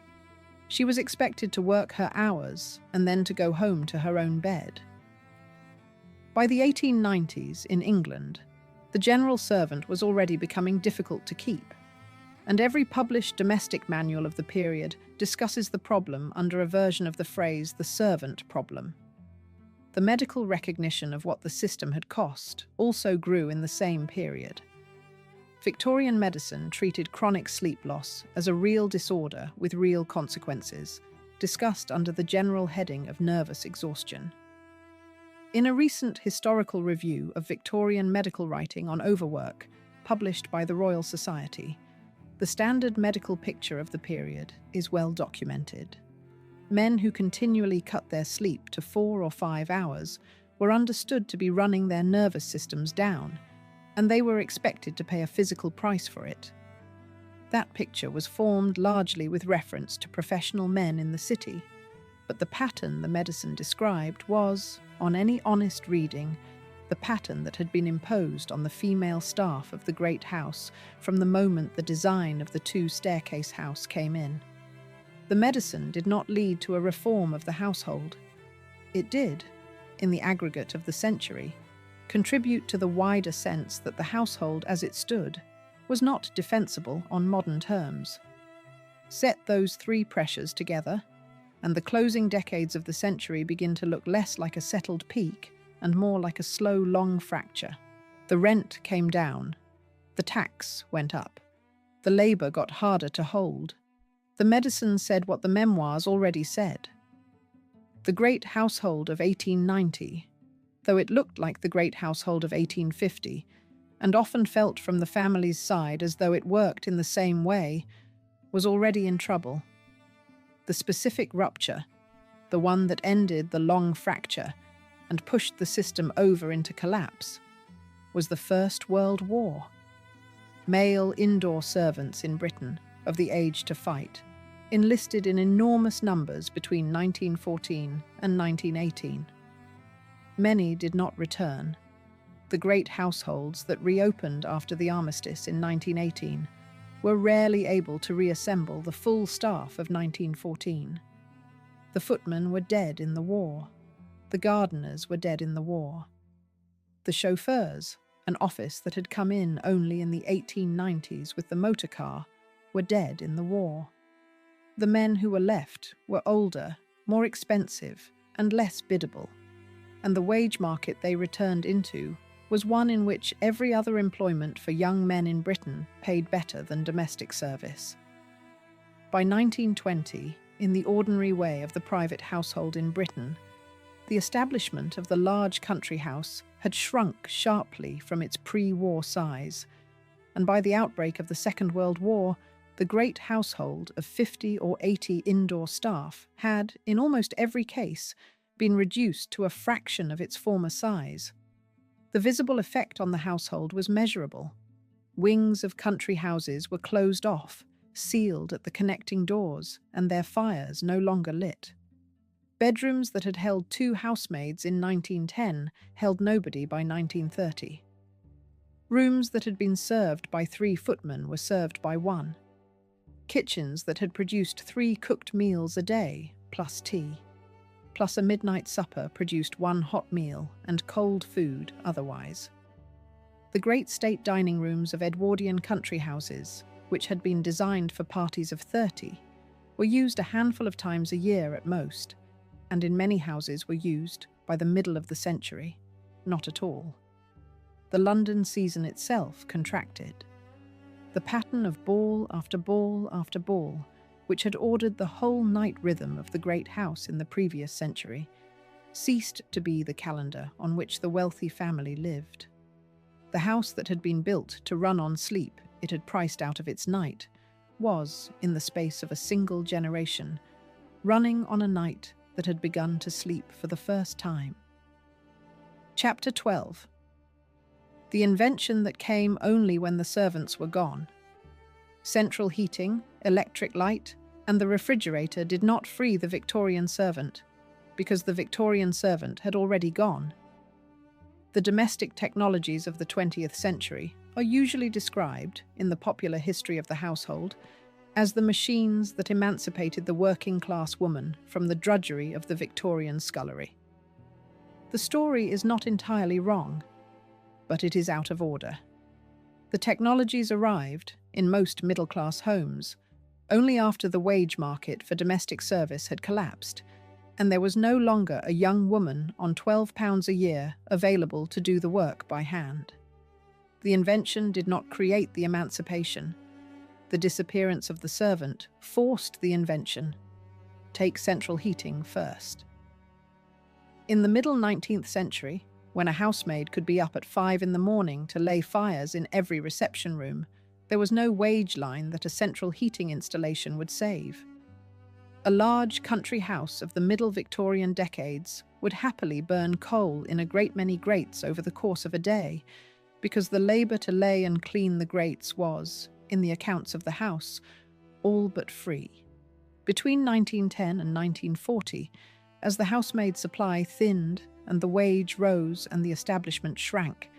She was expected to work her hours and then to go home to her own bed. By the 1890s, in England, the general servant was already becoming difficult to keep, and every published domestic manual of the period discusses the problem under a version of the phrase the servant problem. The medical recognition of what the system had cost also grew in the same period. Victorian medicine treated chronic sleep loss as a real disorder with real consequences, discussed under the general heading of nervous exhaustion. In a recent historical review of Victorian medical writing on overwork, published by the Royal Society, the standard medical picture of the period is well documented. Men who continually cut their sleep to 4 or 5 hours were understood to be running their nervous systems down, and they were expected to pay a physical price for it. That picture was formed largely with reference to professional men in the city, but the pattern the medicine described was, on any honest reading, the pattern that had been imposed on the female staff of the great house from the moment the design of the 2-staircase house came in. The medicine did not lead to a reform of the household. It did, in the aggregate of the century, contribute to the wider sense that the household as it stood was not defensible on modern terms. Set those 3 pressures together, and the closing decades of the century begin to look less like a settled peak and more like a slow, long fracture. The rent came down. The tax went up. The labour got harder to hold. The medicine said what the memoirs already said. The great household of 1890, though it looked like the great household of 1850, and often felt from the family's side as though it worked in the same way, was already in trouble. The specific rupture, the one that ended the long fracture and pushed the system over into collapse, was the First World War. Male indoor servants in Britain, of the age to fight, enlisted in enormous numbers between 1914 and 1918. Many did not return. The great households that reopened after the armistice in 1918 were rarely able to reassemble the full staff of 1914. The footmen were dead in the war. The gardeners were dead in the war. The chauffeurs, an office that had come in only in the 1890s with the motor car, were dead in the war. The men who were left were older, more expensive, and less biddable, and the wage market they returned into was one in which every other employment for young men in Britain paid better than domestic service. By 1920, in the ordinary way of the private household in Britain, the establishment of the large country house had shrunk sharply from its pre-war size, and by the outbreak of the Second World War, the great household of 50 or 80 indoor staff had, in almost every case, been reduced to a fraction of its former size. The visible effect on the household was measurable. Wings of country houses were closed off, sealed at the connecting doors, and their fires no longer lit. Bedrooms that had held 2 housemaids in 1910 held nobody by 1930. Rooms that had been served by 3 footmen were served by 1. Kitchens that had produced 3 cooked meals a day, plus tea, plus a midnight supper produced 1 hot meal and cold food otherwise. The great state dining rooms of Edwardian country houses, which had been designed for parties of 30, were used a handful of times a year at most, and in many houses were used, by the middle of the century, not at all. The London season itself contracted. The pattern of ball after ball after ball, which had ordered the whole night rhythm of the great house in the previous century, ceased to be the calendar on which the wealthy family lived. The house that had been built to run on sleep it had priced out of its night was, in the space of a single generation, running on a night that had begun to sleep for the first time. Chapter 12. The invention that came only when the servants were gone. Central heating, electric light, and the refrigerator did not free the Victorian servant, because the Victorian servant had already gone. The domestic technologies of the 20th century are usually described, in the popular history of the household, as the machines that emancipated the working-class woman from the drudgery of the Victorian scullery. The story is not entirely wrong, but it is out of order. The technologies arrived, in most middle-class homes, only after the wage market for domestic service had collapsed, and there was no longer a young woman on £12 a year available to do the work by hand. The invention did not create the emancipation. The disappearance of the servant forced the invention. Take central heating first. In the middle 19th century, when a housemaid could be up at 5 in the morning to lay fires in every reception room, there was no wage line that a central heating installation would save. A large country house of the middle Victorian decades would happily burn coal in a great many grates over the course of a day, because the labour to lay and clean the grates was, in the accounts of the house, all but free. Between 1910 and 1940, as the housemaid supply thinned and the wage rose and the establishment shrank,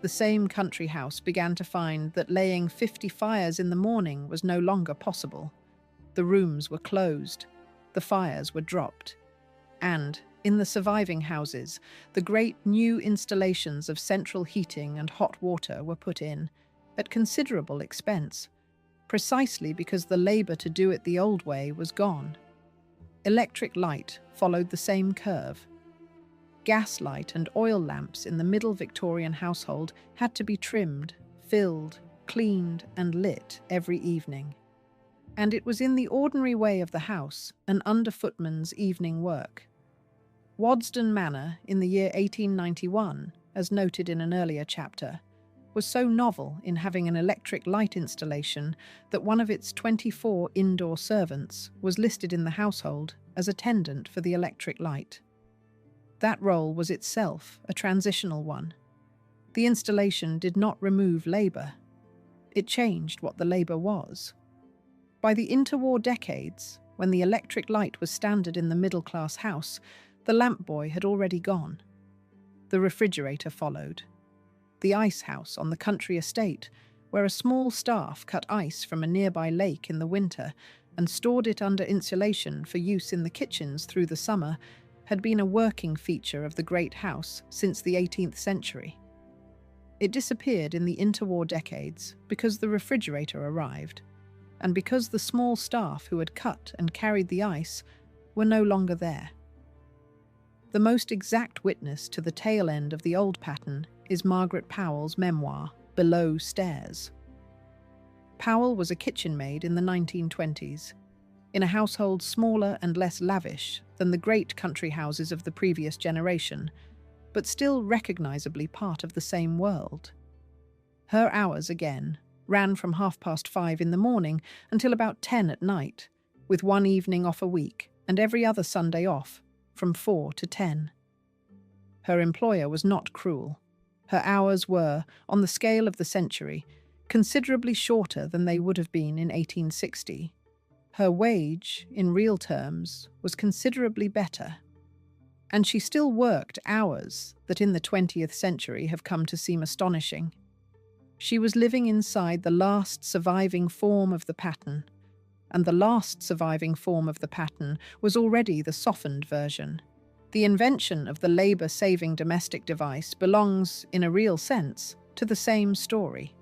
the same country house began to find that laying 50 fires in the morning was no longer possible. The rooms were closed, the fires were dropped, and, in the surviving houses, the great new installations of central heating and hot water were put in, at considerable expense, precisely because the labour to do it the old way was gone. Electric light followed the same curve. Gas light and oil lamps in the middle Victorian household had to be trimmed, filled, cleaned and lit every evening. And it was in the ordinary way of the house, an under-footman's evening work. Waddesdon Manor, in the year 1891, as noted in an earlier chapter, was so novel in having an electric light installation that one of its 24 indoor servants was listed in the household as attendant for the electric light. That role was itself a transitional one. The installation did not remove labour. It changed what the labour was. By the interwar decades, when the electric light was standard in the middle-class house, the lamp boy had already gone. The refrigerator followed. The ice house on the country estate, where a small staff cut ice from a nearby lake in the winter and stored it under insulation for use in the kitchens through the summer, had been a working feature of the great house since the 18th century. It disappeared in the interwar decades because the refrigerator arrived, and because the small staff who had cut and carried the ice were no longer there. The most exact witness to the tail end of the old pattern is Margaret Powell's memoir, Below Stairs. Powell was a kitchen maid in the 1920s, in a household smaller and less lavish than the great country houses of the previous generation, but still recognisably part of the same world. Her hours, again, ran from 5:30 in the morning until about 10 at night, with one evening off a week and every other Sunday off, from 4 to 10. Her employer was not cruel. Her hours were, on the scale of the century, considerably shorter than they would have been in 1860. Her wage, in real terms, was considerably better. And she still worked hours that in the 20th century have come to seem astonishing. She was living inside the last surviving form of the pattern, and the last surviving form of the pattern was already the softened version. The invention of the labour-saving domestic device belongs, in a real sense, to the same story.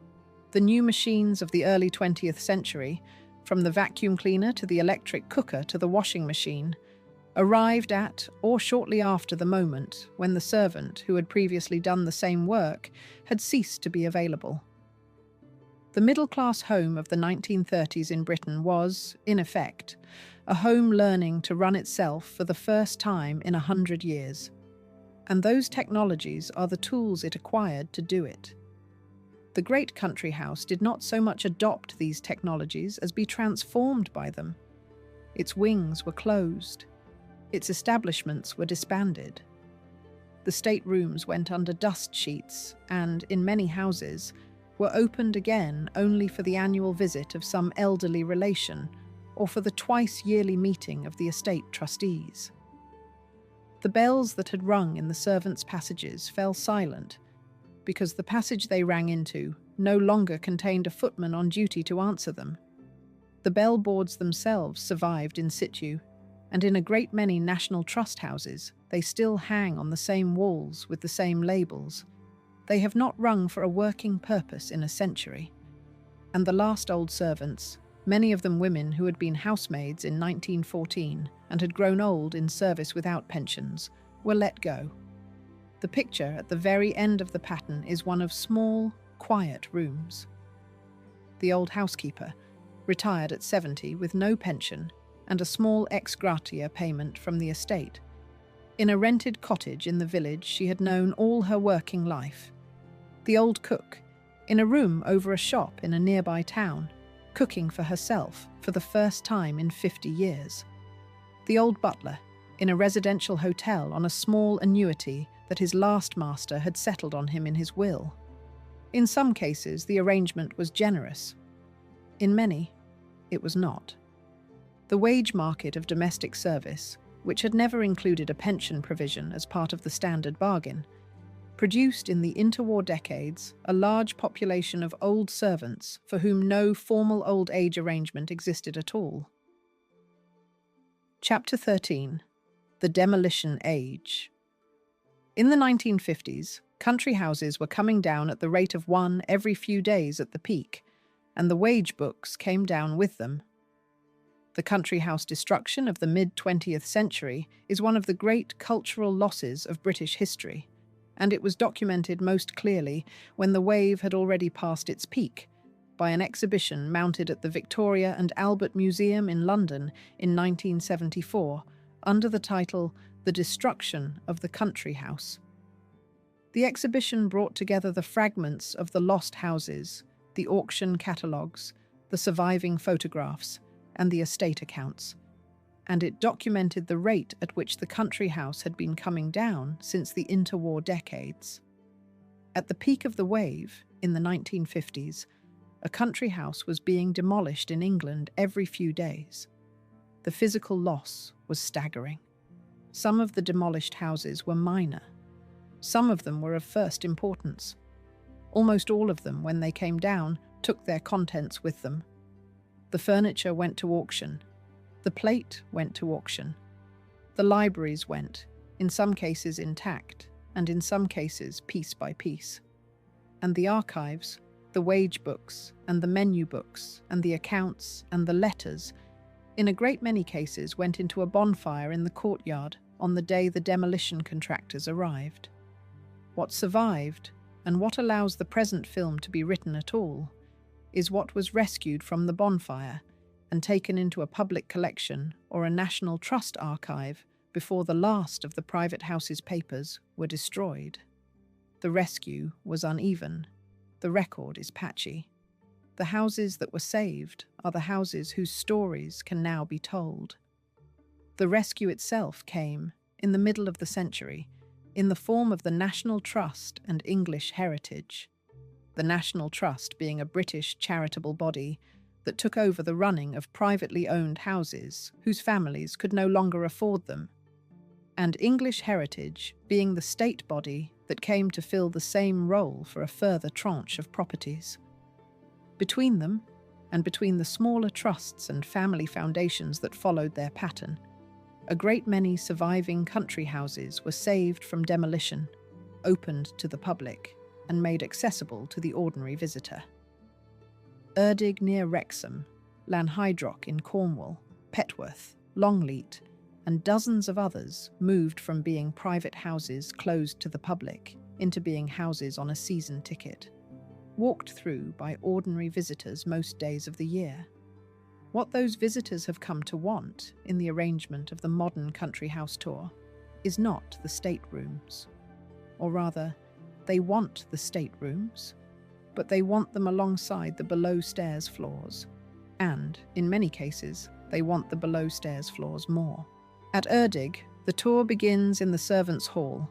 The new machines of the early 20th century, from the vacuum cleaner to the electric cooker to the washing machine, arrived at or shortly after the moment when the servant who had previously done the same work had ceased to be available. The middle-class home of the 1930s in Britain was, in effect, a home learning to run itself for the first time in 100 years. And those technologies are the tools it acquired to do it. The great country house did not so much adopt these technologies as be transformed by them. Its wings were closed. Its establishments were disbanded. The staterooms went under dust sheets and, in many houses, were opened again only for the annual visit of some elderly relation or for the twice-yearly meeting of the estate trustees. The bells that had rung in the servants' passages fell silent, because the passage they rang into no longer contained a footman on duty to answer them. The bell boards themselves survived in situ, and in a great many National Trust houses they still hang on the same walls with the same labels. They have not rung for a working purpose in a century. And the last old servants, many of them women who had been housemaids in 1914 and had grown old in service without pensions, were let go. The picture at the very end of the pattern is one of small, quiet rooms. The old housekeeper, retired at 70 with no pension and a small ex gratia payment from the estate. In a rented cottage in the village she had known all her working life. The old cook, in a room over a shop in a nearby town, cooking for herself for the first time in 50 years. The old butler, in a residential hotel on a small annuity that his last master had settled on him in his will. In some cases, the arrangement was generous. In many, it was not. The wage market of domestic service, which had never included a pension provision as part of the standard bargain, produced in the interwar decades a large population of old servants for whom no formal old age arrangement existed at all. Chapter 13. The Demolition Age. In the 1950s, country houses were coming down at the rate of one every few days at the peak, and the wage books came down with them. The country house destruction of the mid-20th century is one of the great cultural losses of British history, and it was documented most clearly when the wave had already passed its peak, by an exhibition mounted at the Victoria and Albert Museum in London in 1974, under the title The Destruction of the Country House. The exhibition brought together the fragments of the lost houses, the auction catalogues, the surviving photographs, and the estate accounts, and it documented the rate at which the country house had been coming down since the interwar decades. At the peak of the wave, in the 1950s, a country house was being demolished in England every few days. The physical loss was staggering. Some of the demolished houses were minor. Some of them were of first importance. Almost all of them, when they came down, took their contents with them. The furniture went to auction. The plate went to auction. The libraries went, in some cases intact, and in some cases piece by piece. And the archives, the wage books, and the menu books, and the accounts, and the letters, in a great many cases went into a bonfire in the courtyard on the day the demolition contractors arrived. What survived, and what allows the present film to be written at all, is what was rescued from the bonfire and taken into a public collection or a National Trust archive before the last of the private house's papers were destroyed. The rescue was uneven. The record is patchy. The houses that were saved are the houses whose stories can now be told. The rescue itself came, in the middle of the century, in the form of the National Trust and English Heritage. The National Trust being a British charitable body that took over the running of privately owned houses whose families could no longer afford them, and English Heritage being the state body that came to fill the same role for a further tranche of properties. Between them, and between the smaller trusts and family foundations that followed their pattern, a great many surviving country houses were saved from demolition, opened to the public, and made accessible to the ordinary visitor. Erdig near Wrexham, Lanhydrock in Cornwall, Petworth, Longleat, and dozens of others moved from being private houses closed to the public into being houses on a season ticket, walked through by ordinary visitors most days of the year. What those visitors have come to want in the arrangement of the modern country house tour is not the staterooms, or rather, they want the staterooms, but they want them alongside the below-stairs floors, and, in many cases, they want the below-stairs floors more. At Erdig, the tour begins in the servants' hall,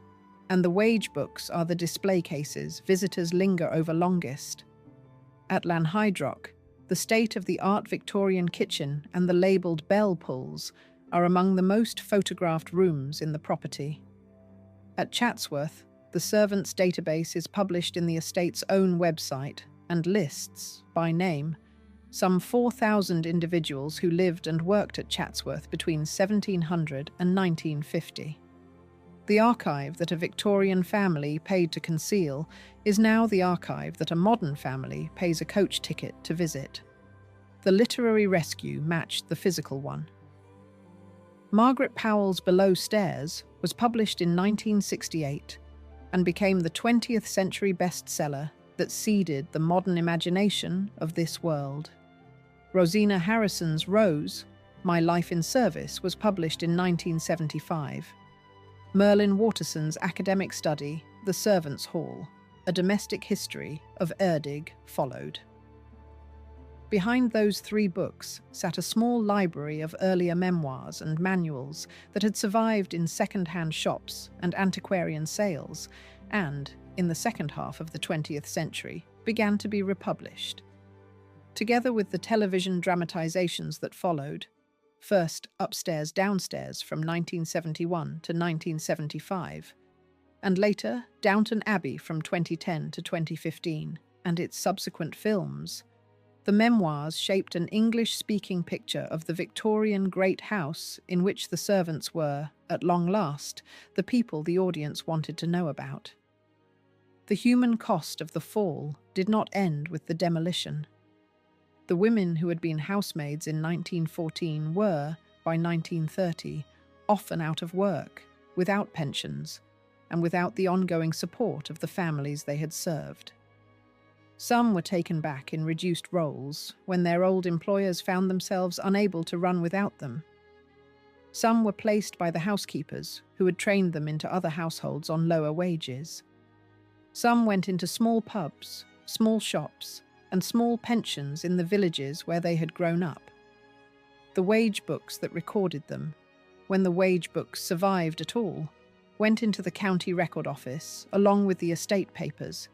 and the wage books are the display cases visitors linger over longest. At Lanhydrock, The state-of-the-art Victorian kitchen and the labelled bell pulls are among the most photographed rooms in the property. At Chatsworth, the servants' database is published in the estate's own website and lists, by name, some 4,000 individuals who lived and worked at Chatsworth between 1700 and 1950. The archive that a Victorian family paid to conceal is now the archive that a modern family pays a coach ticket to visit. The literary rescue matched the physical one. Margaret Powell's Below Stairs was published in 1968 and became the 20th century bestseller that seeded the modern imagination of this world. Rosina Harrison's Rose, My Life in Service, was published in 1975. Merlin Waterson's academic study, The Servants' Hall, A Domestic History of Erdig, followed. Behind those three books sat a small library of earlier memoirs and manuals that had survived in second-hand shops and antiquarian sales and, in the second half of the 20th century, began to be republished. Together with the television dramatizations that followed, first Upstairs, Downstairs from 1971 to 1975, and later Downton Abbey from 2010 to 2015, and its subsequent films, the memoirs shaped an English-speaking picture of the Victorian great house in which the servants were, at long last, the people the audience wanted to know about. The human cost of the fall did not end with the demolition. The women who had been housemaids in 1914 were, by 1930, often out of work, without pensions, and without the ongoing support of the families they had served. Some were taken back in reduced roles when their old employers found themselves unable to run without them. Some were placed by the housekeepers who had trained them into other households on lower wages. Some went into small pubs, small shops, and small pensions in the villages where they had grown up. The wage books that recorded them, when the wage books survived at all, went into the county record office along with the estate papers,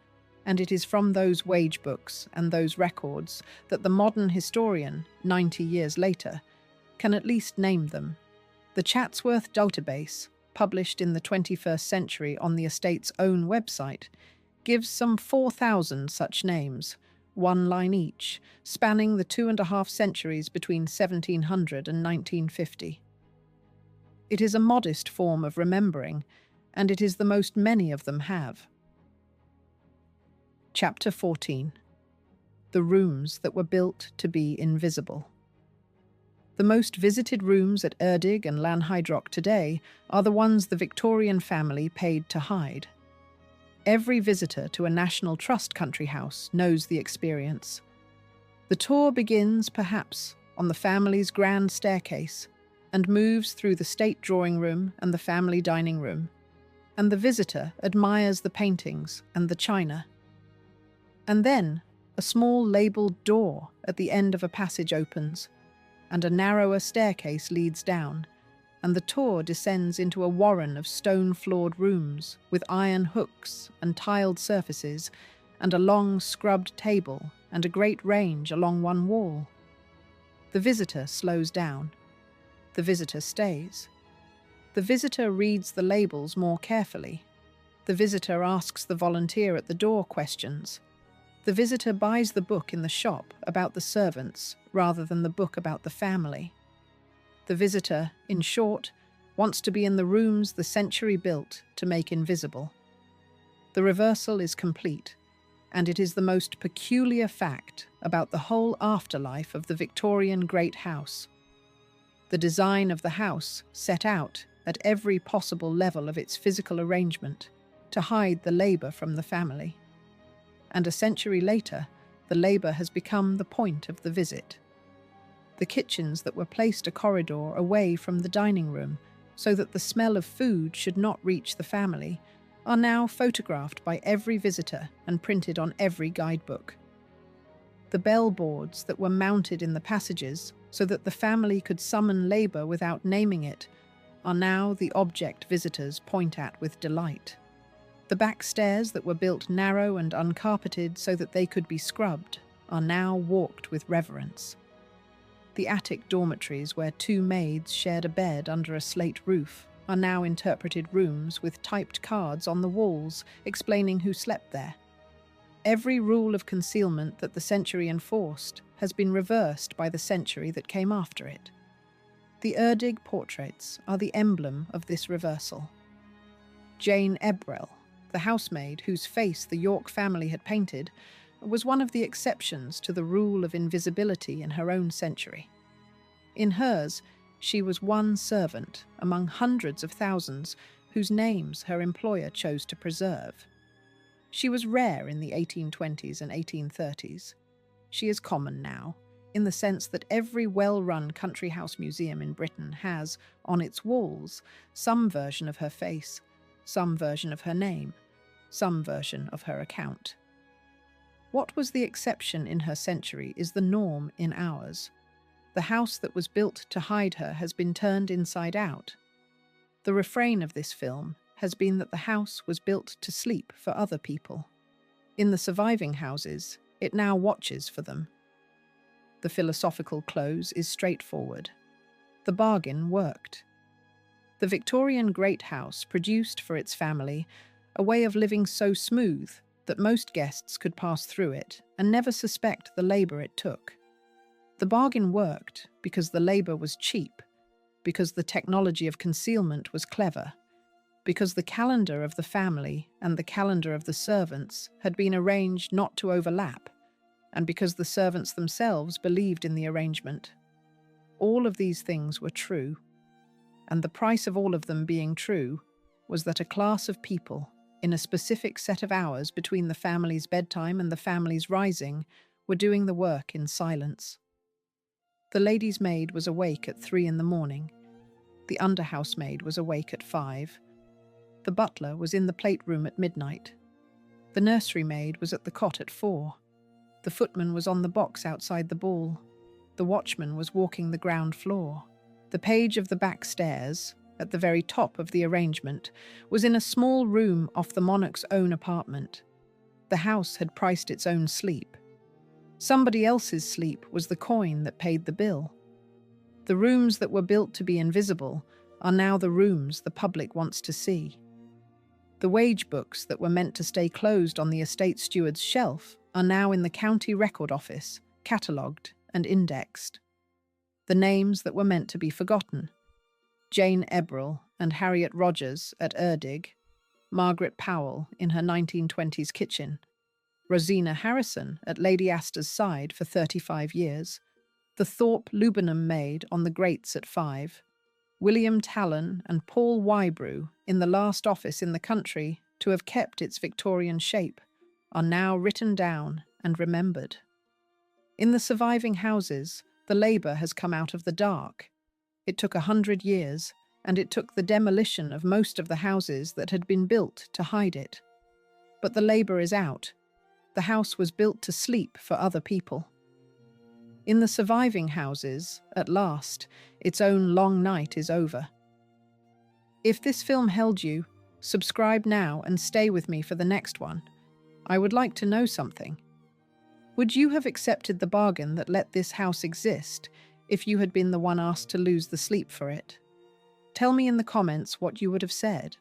and it is from those wage books and those records that the modern historian, 90 years later, can at least name them. The Chatsworth database, published in the 21st century on the estate's own website, gives some 4,000 such names, one line each, spanning the 2.5 centuries between 1700 and 1950. It is a modest form of remembering, and it is the most many of them have. Chapter 14. The rooms that were built to be invisible. The most visited rooms at Erdig and Lanhydrock today are the ones the Victorian family paid to hide. Every visitor to a National Trust country house knows the experience. The tour begins, perhaps, on the family's grand staircase and moves through the state drawing room and the family dining room, and the visitor admires the paintings and the china. And then a small labelled door at the end of a passage opens, and a narrower staircase leads down, and the tour descends into a warren of stone-floored rooms with iron hooks and tiled surfaces, and a long scrubbed table and a great range along one wall. The visitor slows down. The visitor stays. The visitor reads the labels more carefully. The visitor asks the volunteer at the door questions. The visitor buys the book in the shop about the servants rather than the book about the family. The visitor, in short, wants to be in the rooms the century built to make invisible. The reversal is complete, and it is the most peculiar fact about the whole afterlife of the Victorian great house. The design of the house set out, at every possible level of its physical arrangement, to hide the labour from the family. And a century later, the labour has become the point of the visit. The kitchens that were placed a corridor away from the dining room so that the smell of food should not reach the family are now photographed by every visitor and printed on every guidebook. The bellboards that were mounted in the passages so that the family could summon labour without naming it are now the object visitors point at with delight. The backstairs that were built narrow and uncarpeted so that they could be scrubbed are now walked with reverence. The attic dormitories where two maids shared a bed under a slate roof are now interpreted rooms with typed cards on the walls explaining who slept there. Every rule of concealment that the century enforced has been reversed by the century that came after it. The Erdig portraits are the emblem of this reversal. Jane Ebrell, the housemaid whose face the York family had painted, was one of the exceptions to the rule of invisibility in her own century. In hers, she was one servant among hundreds of thousands whose names her employer chose to preserve. She was rare in the 1820s and 1830s. She is common now, in the sense that every well-run country house museum in Britain has, on its walls, some version of her face, some version of her name, some version of her account. What was the exception in her century is the norm in ours. The house that was built to hide her has been turned inside out. The refrain of this film has been that the house was built to sleep for other people. In the surviving houses, it now watches for them. The philosophical close is straightforward. The bargain worked. The Victorian great house produced for its family a way of living so smooth that most guests could pass through it and never suspect the labour it took. The bargain worked because the labour was cheap, because the technology of concealment was clever, because the calendar of the family and the calendar of the servants had been arranged not to overlap, and because the servants themselves believed in the arrangement. All of these things were true, and the price of all of them being true was that a class of people, in a specific set of hours between the family's bedtime and the family's rising, were doing the work in silence. The lady's maid was awake at 3 a.m. The under-housemaid was awake at 5. The butler was in the plate room at midnight. The nursery maid was at the cot at 4. The footman was on the box outside the ball. The watchman was walking the ground floor. The page of the Backstairs, at the very top of the arrangement, was in a small room off the monarch's own apartment. The house had priced its own sleep. Somebody else's sleep was the coin that paid the bill. The rooms that were built to be invisible are now the rooms the public wants to see. The wage books that were meant to stay closed on the estate steward's shelf are now in the county record office, catalogued and indexed. The names that were meant to be forgotten: Jane Ebrell and Harriet Rogers at Erdig, Margaret Powell in her 1920s kitchen, Rosina Harrison at Lady Astor's side for 35 years, the Thorpe Lubenham maid on the grates at 5, William Talon and Paul Wybrew in the last office in the country to have kept its Victorian shape, are now written down and remembered. In the surviving houses, the labour has come out of the dark. It took 100 years, and it took the demolition of most of the houses that had been built to hide it. But the labour is out. The house was built to sleep for other people. In the surviving houses, at last, its own long night is over. If this film held you, subscribe now and stay with me for the next one. I would like to know something. Would you have accepted the bargain that let this house exist if you had been the one asked to lose the sleep for it? Tell me in the comments what you would have said.